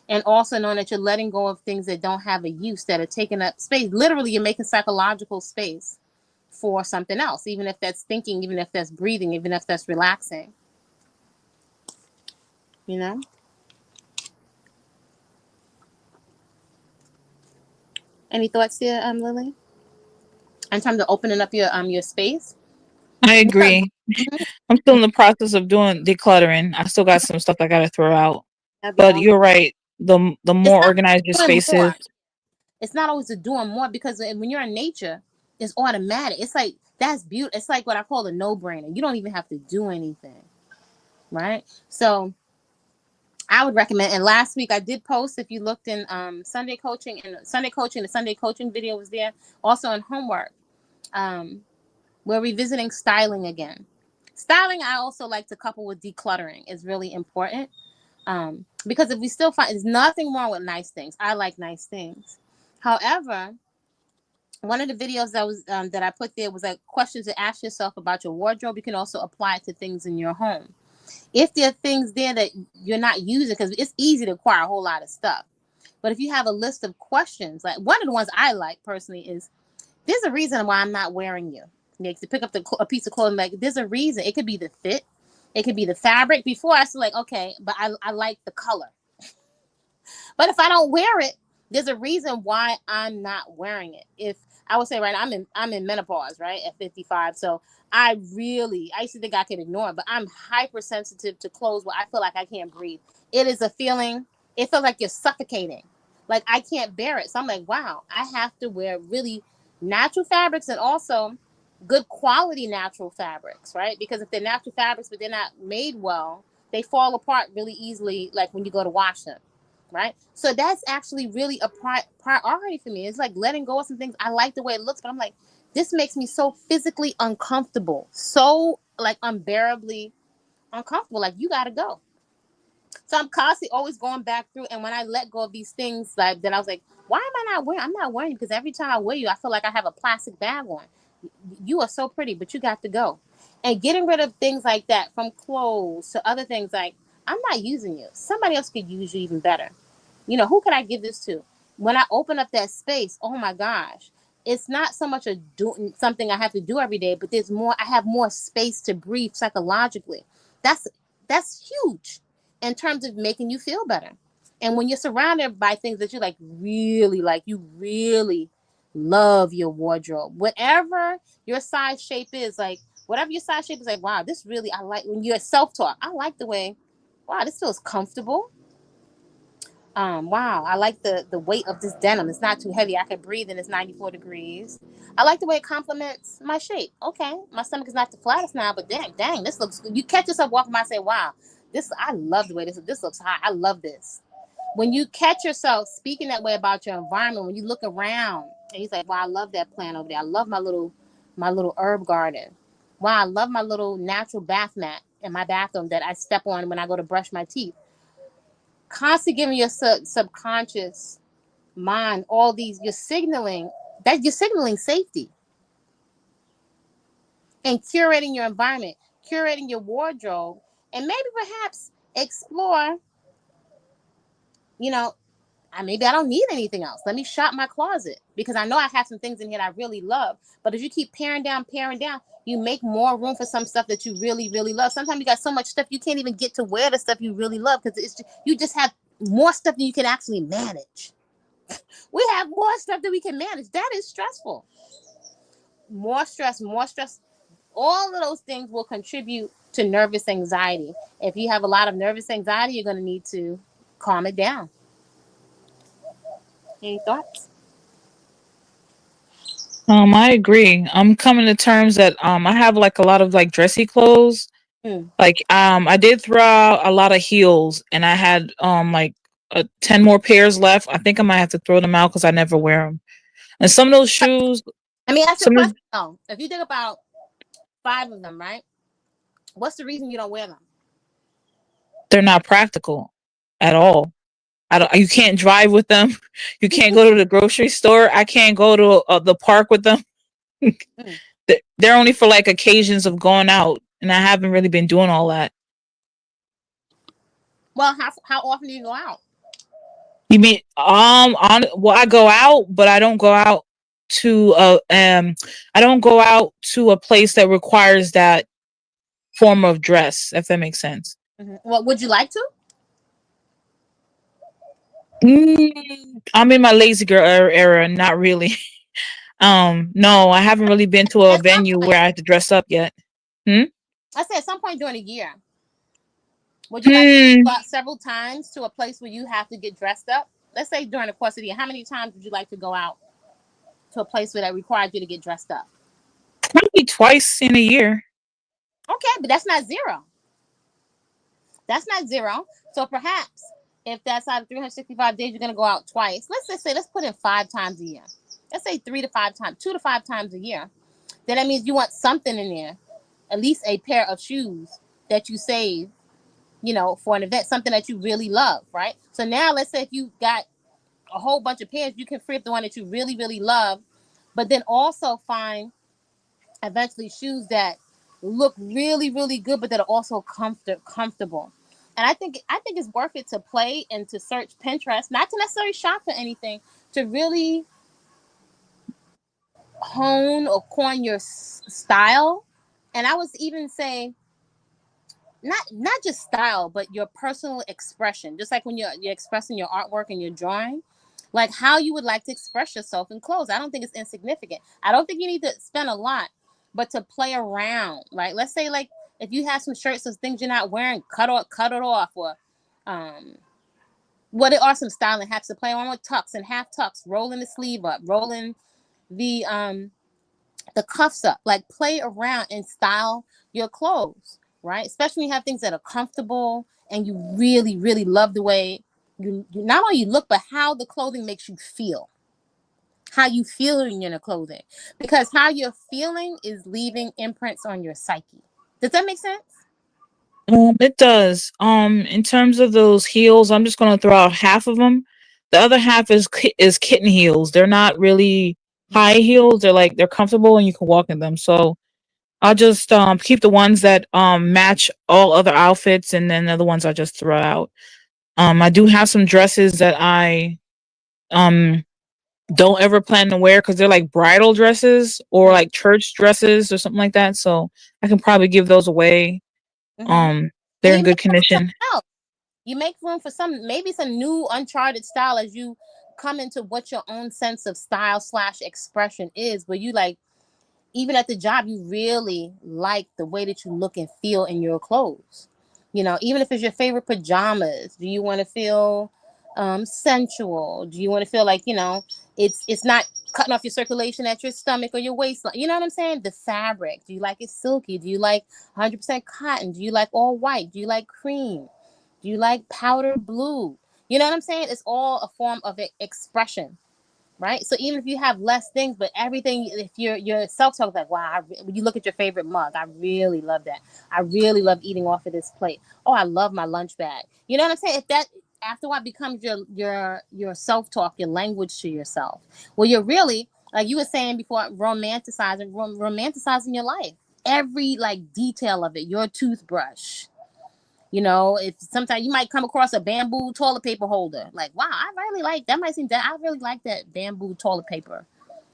and also knowing that you're letting go of things that don't have a use, that are taking up space. Literally, you're making psychological space for something else, even if that's thinking, even if that's breathing, even if that's relaxing. You know? Any thoughts there, Lily? In terms of opening up your space? I Because agree. mhm, I'm still in the process of doing decluttering. I still got some stuff I gotta throw out. that'd be But awesome. you're right. The It's more not organized your doing space is, more. It's not always the doing more, because when you're in nature, it's automatic. It's like that's beautiful. It's like what I call a no-brainer. You don't even have to do anything, right? So I would recommend. And last week I did post. If you looked in Sunday coaching, and the Sunday coaching video was there. Also in homework, um, we're revisiting styling again. Styling, I also like to couple with decluttering. Is really important, because if we still find, there's nothing wrong with nice things. I like nice things. However, one of the videos that I put there was like questions to ask yourself about your wardrobe. You can also apply it to things in your home. If there are things there that you're not using, because it's easy to acquire a whole lot of stuff. But if you have a list of questions, like one of the ones I like personally is, there's a reason why I'm not wearing you. Like to pick up a piece of clothing, like there's a reason. It could be the fit, it could be the fabric. Before I was like, okay, but I like the color. But if I don't wear it, there's a reason why I'm not wearing it. If I would say right now, I'm in menopause, right, at 55. So I used to think I could ignore it, but I'm hypersensitive to clothes where I feel like I can't breathe. It is a feeling. It feels like you're suffocating. Like I can't bear it. So I'm like, wow, I have to wear really natural fabrics, and also good quality natural fabrics, right? Because if they're natural fabrics but they're not made well, they fall apart really easily, like when you go to wash them, right? So that's actually really a priority for me. It's like letting go of some things. I like the way it looks, but I'm like, this makes me so physically uncomfortable, so like unbearably uncomfortable. Like you got to go. So I'm constantly always going back through. And when I let go of these things, like that, I was like, why am I not wearing? I'm not wearing you because every time I wear you, I feel like I have a plastic bag on. You are so pretty, but you got to go. And getting rid of things like that, from clothes to other things, like I'm not using you. Somebody else could use you even better. Who could I give this to? When I open up that space, oh my gosh, it's not so much something I have to do every day, but there's more. I have more space to breathe psychologically. That's that's huge in terms of making you feel better. And when you're surrounded by things that you like, you really love your wardrobe, whatever your size shape is, like whatever your size shape is, like wow, this really I like. When you're self-talk, I like the way, wow, this feels comfortable. Wow, I like the weight of this denim. It's not too heavy. I can breathe and it's 94 degrees. I like the way it complements my shape. Okay, my stomach is not the flattest now, but dang, this looks good. You catch yourself walking by and say, wow, I love the way this looks hot. I love this. When you catch yourself speaking that way about your environment, when you look around and he's like, wow, I love that plant over there. I love my little herb garden. Wow, I love my little natural bath mat in my bathroom that I step on when I go to brush my teeth. Constantly giving your subconscious mind all these, you're signaling safety, and curating your environment, curating your wardrobe, and maybe perhaps explore, you know maybe I don't need anything else. Let me shop my closet, because I know I have some things in here that I really love. But if you keep paring down, you make more room for some stuff that you really, really love. Sometimes you got so much stuff you can't even get to wear the stuff you really love, because you just have more stuff than you can actually manage. We have more stuff that we can manage. That is stressful. More stress. All of those things will contribute to nervous anxiety. If you have a lot of nervous anxiety, you're going to need to calm it down. Any thoughts? I agree. I'm coming to terms that I have like a lot of like dressy clothes. Mm. Like I did throw out a lot of heels, and I had like 10 more pairs left. I think I might have to throw them out because I never wear them. And some of those shoes, Let me ask you a some of question though. If you think about five of them, right? What's the reason you don't wear them? they're not practical at all. I don't. You can't drive with them. You can't go to the grocery store. I can't go to the park with them. Mm. They're only for like occasions of going out, and I haven't really been doing all that. Well, how often do you go out? You mean on well I go out, but to I don't go out to a place that requires that form of dress, if that makes sense. Well, would you like to? I'm in my lazy girl era, not really. No, I haven't really been to a At some venue point, where I have to dress up yet. Hmm? I say at some point during the year, would you like to Hmm. go out several times to a place where you have to get dressed up? Let's say during the course of the year, how many times would you like to go out to a place where that requires you to get dressed up? Probably twice in a year. Okay, but that's not zero. That's not zero. So perhaps if that's out of 365 days, you're going to go out twice. Let's just say, let's put in 5 times a year. Let's say 3 to 5 times, 2 to 5 times a year. Then that means you want something in there, at least a pair of shoes that you save, for an event, something that you really love, right? So now let's say if you got a whole bunch of pairs, you can free up the one that you really, really love, but then also find eventually shoes that look really, really good, but that are also comfortable. And I think it's worth it to play and to search Pinterest, not to necessarily shop for anything, to really hone or coin your style. And I was even say not just style, but your personal expression. Just like when you're expressing your artwork and your drawing, like how you would like to express yourself in clothes. I don't think it's insignificant. I don't think you need to spend a lot, but to play around. Like let's say like if you have some shirts or things you're not wearing, cut it off, or um what are some styling hacks to play on with tucks and half tucks, rolling the sleeve up, rolling the the cuffs up. Like play around and style your clothes, right? Especially when you have things that are comfortable and you really, really love the way you not only look, but how the clothing makes you feel. How you feel in your clothing. Because how you're feeling is leaving imprints on your psyche. Does that make sense? It does. In terms of those heels, I'm just gonna throw out half of them. The other half is kitten heels. They're not really high heels. They're comfortable and you can walk in them. So I'll just keep the ones that match all other outfits, and then the other ones I just throw out. I do have some dresses that I um don't ever plan to wear because they're like bridal dresses or Mm-hmm. like church dresses or something like that. So I can probably give those away. Mm-hmm. Um, And they're you in make good room for condition. something else. You make room for some, maybe some new uncharted style as you come into what your own sense of style slash expression is, where you like even at the job, you really like the way that you look and feel in your clothes. Even if it's your favorite pajamas, do you want to feel sensual? Do you want to feel like it's not cutting off your circulation at your stomach or your waistline? You know what I'm saying? The fabric. Do you like it silky? Do you like 100% cotton? Do you like all white? Do you like cream? Do you like powder blue? You know what I'm saying? It's all a form of expression, right? So even if you have less things, but everything, if you're self talk like, wow, when you look at your favorite mug, I really love that. I really love eating off of this plate. Oh, I love my lunch bag. You know what I'm saying? If that after a while becomes your self talk, your language to yourself, well, you're really like you were saying before, romanticizing your life, every like detail of it, your toothbrush. If sometimes you might come across a bamboo toilet paper holder, like, wow, I really like that. Might seem that I really like that bamboo toilet paper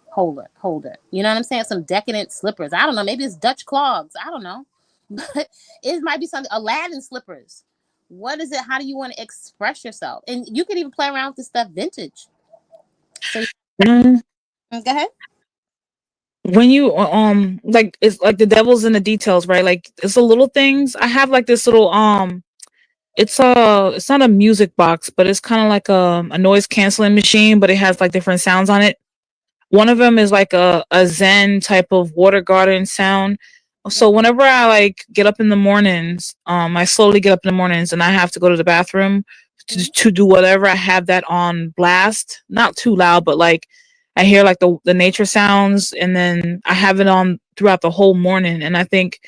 holder. You know what I'm saying? Some decadent slippers. I don't know. Maybe it's Dutch clogs. I don't know, but it might be something Aladdin slippers. What is it? How do you want to express yourself? And you can even play around with this stuff vintage. So Mm, go ahead. when you like it's like the devil's in the details, right? Like it's the little things. I have like this little it's not a music box, but it's kind of like a noise canceling machine, but it has like different sounds on it. One of them is like a Zen type of water garden sound. So whenever I like get up in the mornings, I slowly get up in the mornings and I have to go to the bathroom Mm-hmm. to do whatever. I have that on blast, not too loud, but like I hear like the nature sounds, and then I have it on throughout the whole morning. And I think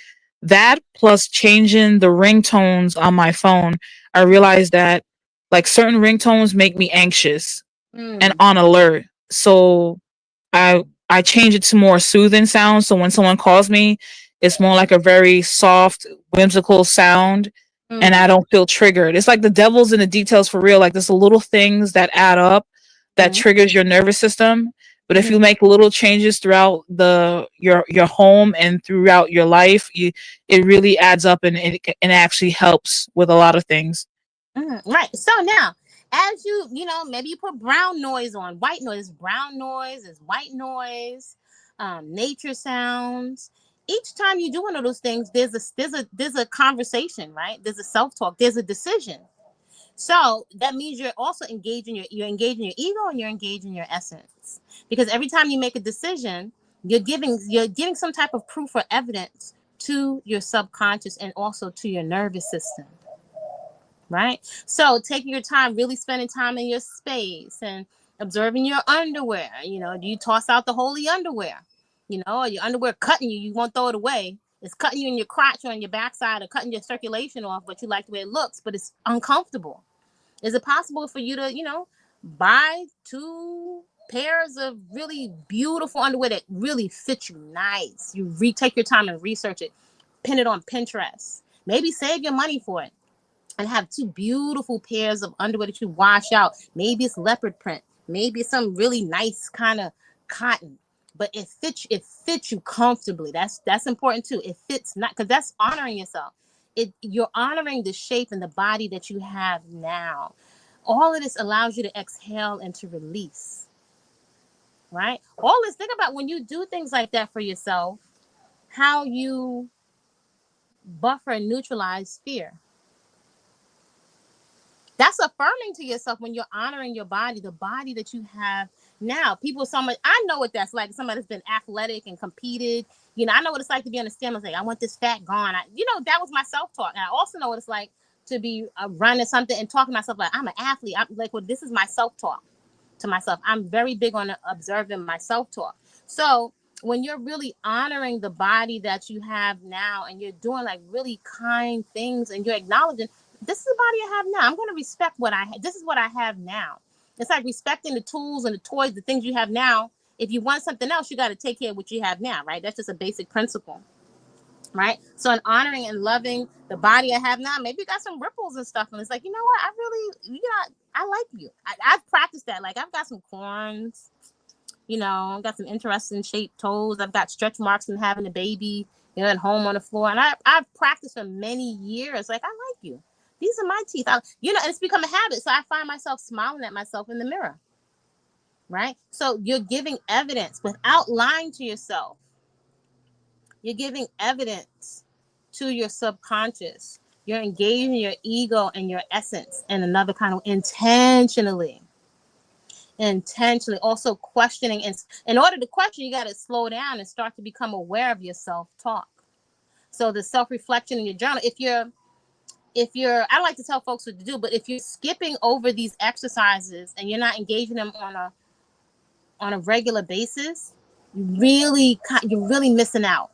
that plus changing the ringtones on my phone, I realized that Like certain ringtones make me anxious and Mm, on alert. So I change it to more soothing sounds. So when someone calls me, it's more like a very soft, whimsical sound, and mm, I don't feel triggered. It's like the devil's in the details for real. Like there's little things that add up that mm, triggers your nervous system. But if mm, you make little changes throughout your home and throughout your life, it really adds up, and it actually helps with a lot of things. right. So now, as maybe you put brown noise on, white noise, brown noise is white noise, nature sounds. Each time you do one of those things, there's a conversation, right? There's a self talk. There's a decision. So that means you're engaging your ego and you're engaging your essence. Because every time you make a decision, you're giving some type of proof or evidence to your subconscious and also to your nervous system. Right? So taking your time, really spending time in your space and observing your underwear. Do you toss out the holy underwear? Or your underwear cutting you, you won't throw it away. It's cutting you in your crotch or on your backside or cutting your circulation off, but you like the way it looks, but it's uncomfortable. Is it possible for you to, buy two pairs of really beautiful underwear that really fit you nice? Take your time and research it, pin it on Pinterest. Maybe save your money for it and have two beautiful pairs of underwear that you wash out. Maybe it's leopard print. Maybe it's some really nice kind of cotton. But it fits you comfortably. That's important too. It fits not because that's honoring yourself. You're honoring the shape and the body that you have now. All of this allows you to exhale and to release. Right? All this, think about when you do things like that for yourself, how you buffer and neutralize fear. That's affirming to yourself when you're honoring your body, the body that you have now. I know what that's like. Somebody that's been athletic and competed. I know what it's like to be on the stem and say, I want this fat gone. That was my self-talk. And I also know what it's like to be running something and talking to myself like, I'm an athlete. I'm like, well, this is my self-talk to myself. I'm very big on observing my self-talk. So when you're really honoring the body that you have now and you're doing like really kind things and you're acknowledging this is the body I have now. I'm going to respect this is what I have now. It's like respecting the tools and the toys, the things you have now. If you want something else, you got to take care of what you have now, right? That's just a basic principle, right? So in honoring and loving the body I have now, maybe you got some ripples and stuff. And it's like, you know what? I like you. I've practiced that. Like I've got some corns, I've got some interesting shaped toes. I've got stretch marks from having a baby, at home on the floor. And I've practiced for many years. Like, I like you. These are my teeth. And it's become a habit. So I find myself smiling at myself in the mirror. Right. So you're giving evidence without lying to yourself. You're giving evidence to your subconscious. You're engaging your ego and your essence in another kind of intentionally also questioning. And in order to question, you got to slow down and start to become aware of your self-talk. So the self-reflection in your journal, if you're I don't like to tell folks what to do, but if you're skipping over these exercises and you're not engaging them on a regular basis, you're really missing out.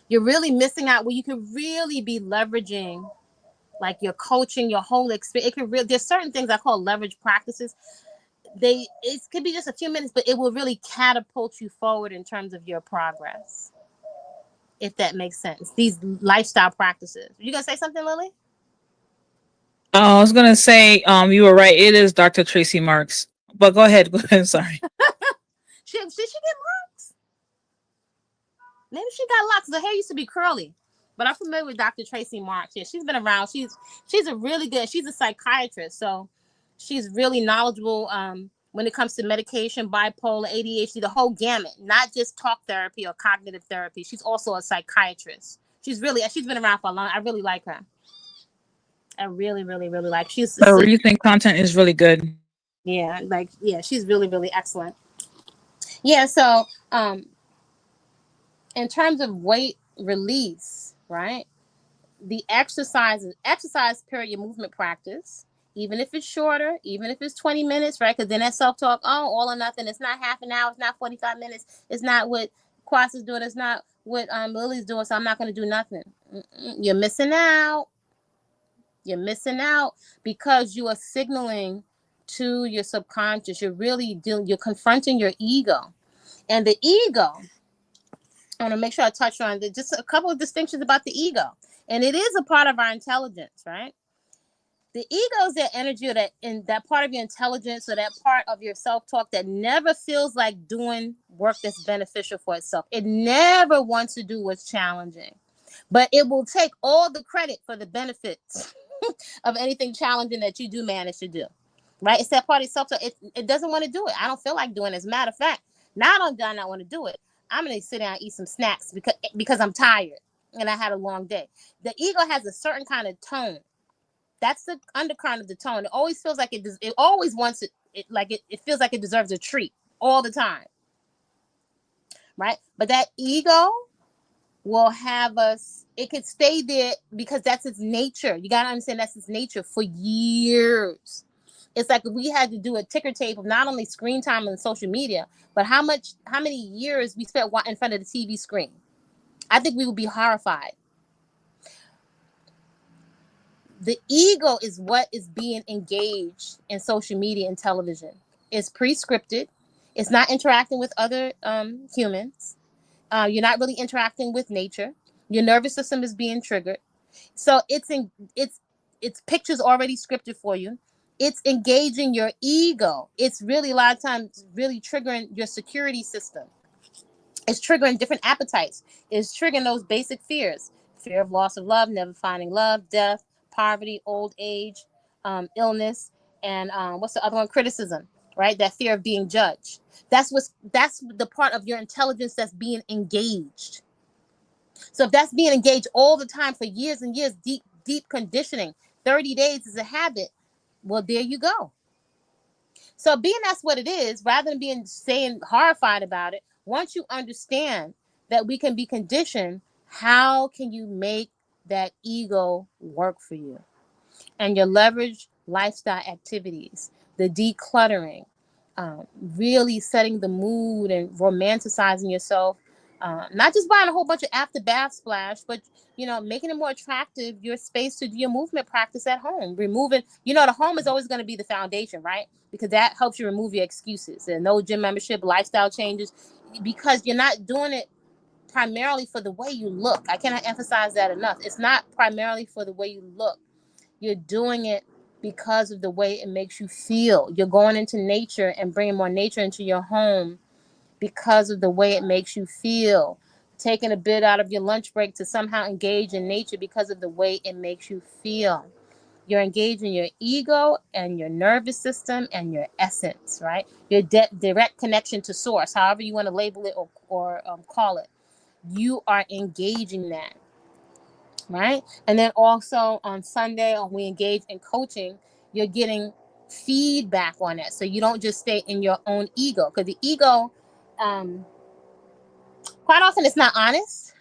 You're really missing out where you could really be leveraging like your coaching, your whole experience. There's certain things I call leverage practices. It could be just a few minutes, but it will really catapult you forward in terms of your progress, if that makes sense. These lifestyle practices. You gonna say something, Lily? I was gonna say, you were right. It is Dr. Tracy Marks. But go ahead. Go ahead. Sorry. Did she get locks? Maybe she got locks. The hair used to be curly. But I'm familiar with Dr. Tracy Marks. Yeah, she's been around. She's a really good. She's a psychiatrist, so she's really knowledgeable when it comes to medication, bipolar, ADHD, the whole gamut. Not just talk therapy or cognitive therapy. She's also a psychiatrist. She's been around for a long. I really like her. I really, really, really like. The recent content is really good. She's really, really excellent. Yeah. So in terms of weight release, right? The exercise period, your movement practice, even if it's shorter, even if it's 20 minutes, right? Because then that self-talk, oh, all or nothing. It's not half an hour. It's not 45 minutes. It's not what Quas is doing. It's not what Lily's doing. So I'm not going to do nothing. You're missing out. You're missing out because you are signaling to your subconscious. You're confronting your ego. And the ego, I want to make sure I touch on just a couple of distinctions about the ego. And it is a part of our intelligence, right? The ego is that energy or that part of your intelligence or that part of your self-talk that never feels like doing work that's beneficial for itself. It never wants to do what's challenging, but it will take all the credit for the benefits of anything challenging that you do manage to do. Right? It's that part of self-talk. It doesn't want to do it. I don't feel like doing it. As a matter of fact, now I do not want to do it. I'm going to sit down and eat some snacks because I'm tired and I had a long day. The ego has a certain kind of tone. That's the undercurrent of the tone. It always feels like it always wants it feels like it deserves a treat all the time. Right? But that ego will have us, it could stay there because that's its nature. You got to understand that's its nature for years. It's like if we had to do a ticker tape of not only screen time on social media, but how many years we spent in front of the TV screen. I think we would be horrified. The ego is what is being engaged in social media and television. It's pre-scripted. It's not interacting with other humans. You're not really interacting with nature. Your nervous system is being triggered. So it's pictures already scripted for you. It's engaging your ego. It's really a lot of times really triggering your security system. It's triggering different appetites. It's triggering those basic fears: fear of loss of love, never finding love, death, poverty, old age, illness, and what's the other one? Criticism, right? That fear of being judged. That's the part of your intelligence that's being engaged. So if that's being engaged all the time for years and years, deep conditioning, 30 days is a habit. Well, there you go. So being that's what it is, rather than saying horrified about it, once you understand that we can be conditioned, how can you make that ego work for you? And your leverage lifestyle activities, the decluttering, really setting the mood and romanticizing yourself. Not just buying a whole bunch of after bath splash, but making it more attractive, your space to do your movement practice at home. Removing, the home is always going to be the foundation, right? Because that helps you remove your excuses and no gym membership, lifestyle changes, because you're not doing it primarily for the way you look. I cannot emphasize that enough. It's not primarily for the way you look. You're doing it because of the way it makes you feel. You're going into nature and bringing more nature into your home because of the way it makes you feel. Taking a bit out of your lunch break to somehow engage in nature because of the way it makes you feel. You're engaging your ego and your nervous system and your essence, right? Your direct connection to source, however you want to label it or call it. You are engaging that. Right? And then also on Sunday, when we engage in coaching, you're getting feedback on that. So you don't just stay in your own ego, because the ego, quite often, it's not honest.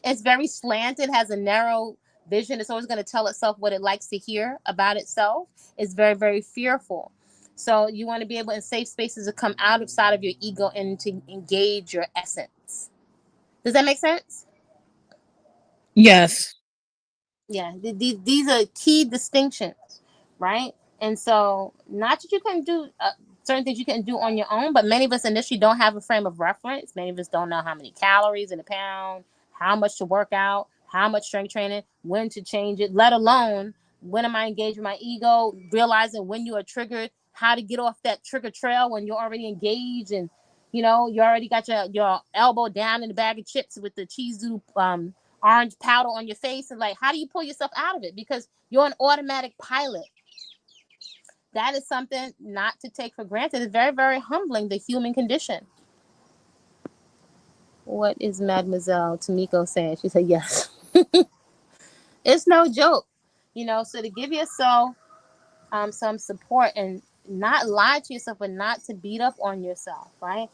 It's very slanted, has a narrow vision. It's always going to tell itself what it likes to hear about itself. It's very, very fearful. So you want to be able in safe spaces to come outside of your ego and to engage your essence. Does that make sense? Yes. Yeah, these are key distinctions, right? And so, not that you can do certain things you can do on your own, but many of us initially don't have a frame of reference. Many of us don't know how many calories in a pound, how much to work out, how much strength training, when to change it, let alone when am I engaged with my ego, realizing when you are triggered, how to get off that trigger trail when you're already engaged, and you already got your elbow down in the bag of chips with the cheese doodle orange powder on your face, and like, how do you pull yourself out of it? Because you're an automatic pilot. That is something not to take for granted. It's very, very humbling, the human condition. What is Mademoiselle Tamiko saying? She said yes. It's no joke. So to give yourself some support and not lie to yourself, but not to beat up on yourself, right?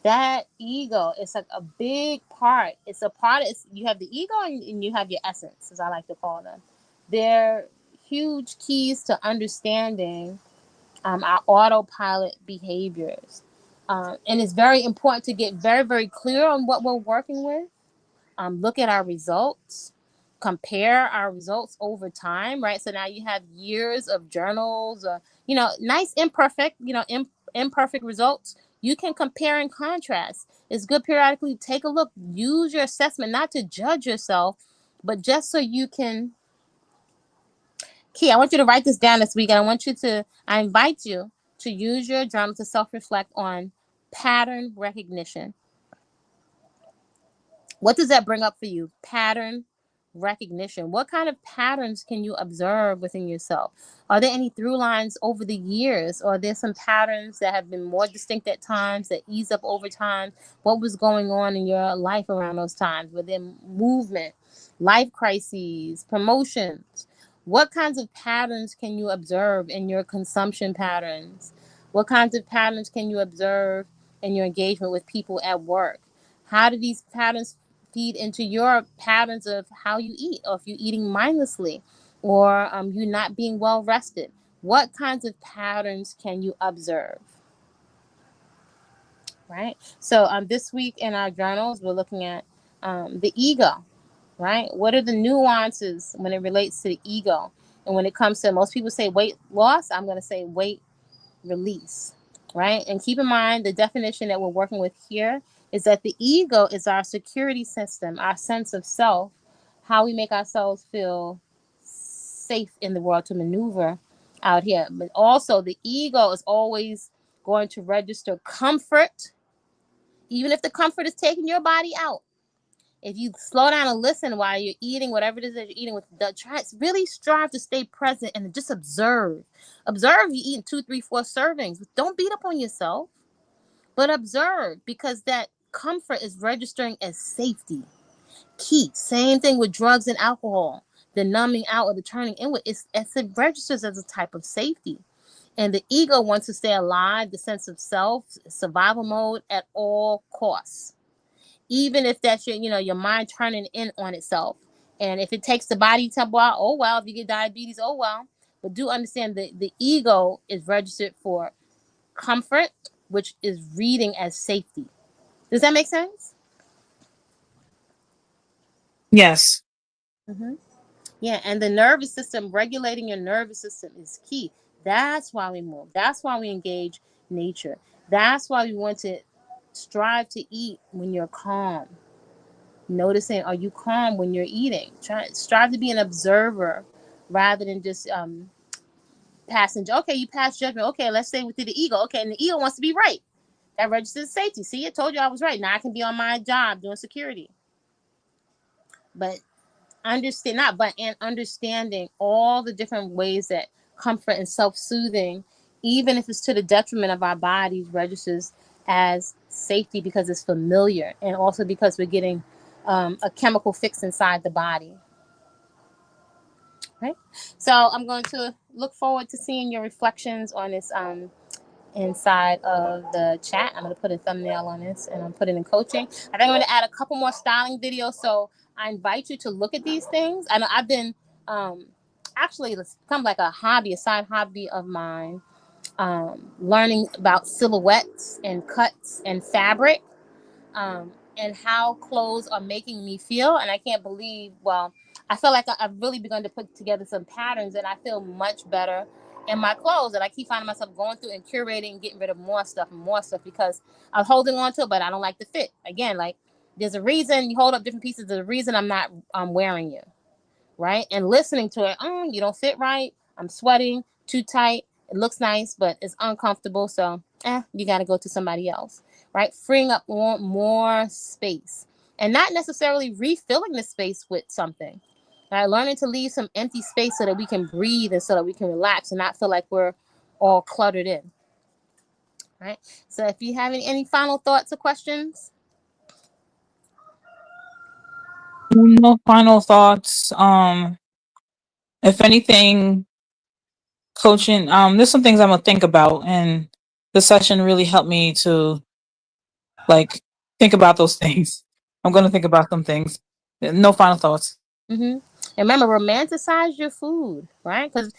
That ego is like a big part. It's a part. You have the ego and you have your essence, as I like to call them. They're huge keys to understanding our autopilot behaviors. And it's very important to get very, very clear on what we're working with. Look at our results. compare our results over time, right? So now you have years of journals, or nice imperfect, imperfect results. You can compare and contrast. It's good periodically take a look, use your assessment, not to judge yourself, but just so you can. Key, I want you to write this down this week, and I invite you to use your journal to self-reflect on pattern recognition. What does that bring up for you? Pattern recognition. What kind of patterns can you observe within yourself? Are there any through lines over the years? Or are there some patterns that have been more distinct at times that ease up over time? What was going on in your life around those times? Within movement, life crises, promotions? What kinds of patterns can you observe in your consumption patterns? What kinds of patterns can you observe in your engagement with people at work? How do these patterns feed into your patterns of how you eat, or if you're eating mindlessly, or you not being well rested? What kinds of patterns can you observe? Right. So this week in our journals, we're looking at the ego. Right. What are the nuances when it relates to the ego? And when it comes to, most people say weight loss, I'm going to say weight release, right? And keep in mind the definition that we're working with here is that the ego is our security system, our sense of self, how we make ourselves feel safe in the world to maneuver out here. But also, the ego is always going to register comfort, even if the comfort is taking your body out. If you slow down and listen while you're eating whatever it is that you're eating, really strive to stay present and just observe. Observe you eating 2, 3, 4 servings. Don't beat up on yourself, but observe, because that comfort is registering as safety. Key. Same thing with drugs and alcohol. The numbing out or the turning inward, it registers as a type of safety. And the ego wants to stay alive, the sense of self, survival mode at all costs. Even if that's your mind turning in on itself. And if it takes the body tempo out, oh well. If you get diabetes, oh well. But do understand that the ego is registered for comfort, which is reading as safety. Does that make sense? Yes. Mm-hmm. Yeah, and the nervous system, regulating your nervous system is key. That's why we move. That's why we engage nature. That's why we want to strive to eat when you're calm. Noticing, are you calm when you're eating? Strive to be an observer rather than just passing. Okay, you pass judgment. Okay, let's say within the ego. Okay, and the ego wants to be right. That registers safety. See, I told you I was right. Now I can be on my job doing security. But understanding all the different ways that comfort and self-soothing, even if it's to the detriment of our bodies, registers as safety because it's familiar, and also because we're getting a chemical fix inside the body. Right. So I'm going to look forward to seeing your reflections on this inside of the chat. I'm going to put a thumbnail on this, and I'm putting in coaching. I think I'm going to add a couple more styling videos. So I invite you to look at these things. I know I've been actually, it's become like a hobby, a side hobby of mine, learning about silhouettes and cuts and fabric, and how clothes are making me feel. And I can't believe, I feel like I've really begun to put together some patterns, and I feel much better in my clothes. And I keep finding myself going through and curating and getting rid of more stuff and more stuff because I'm holding on to it, but I don't like the fit. Again, like, there's a reason you hold up different pieces. There's a reason I'm wearing you, right? And listening to it, you don't fit right. I'm sweating too tight. It looks nice, but it's uncomfortable. So, you got to go to somebody else, right? Freeing up more space, and not necessarily refilling the space with something. Right? Learning to leave some empty space so that we can breathe and so that we can relax and not feel like we're all cluttered in. Right? So, if you have any final thoughts or questions. No final thoughts. If anything, coaching, there's some things I'm gonna think about, and the session really helped me to like think about those things. I'm gonna think about some things. No final thoughts. Mm-hmm. And remember, romanticize your food, right? Because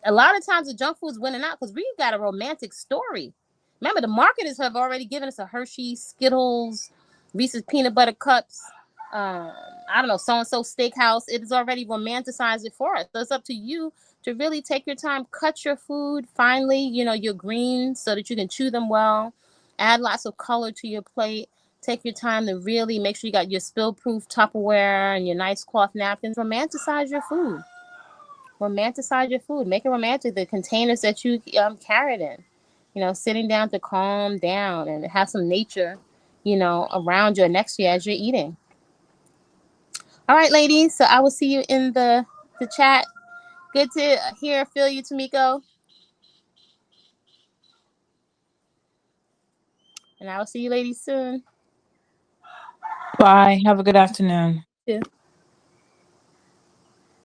a lot of times the junk food's winning out because we've got a romantic story. Remember, the marketers have already given us a Hershey, Skittles, Reese's peanut butter cups, I don't know, so and so steakhouse. It has already romanticized it for us. So it's up to you to really take your time, cut your food finely, your greens so that you can chew them well. Add lots of color to your plate. Take your time to really make sure you got your spill proof Tupperware and your nice cloth napkins. Romanticize your food. Romanticize your food. Make it romantic. The containers that you carry it in. Sitting down to calm down and have some nature, around you or next to you as you're eating. All right, ladies. So I will see you in the chat. Good to hear, feel you, Tamiko. And I will see you ladies soon. Bye. Have a good afternoon. Too.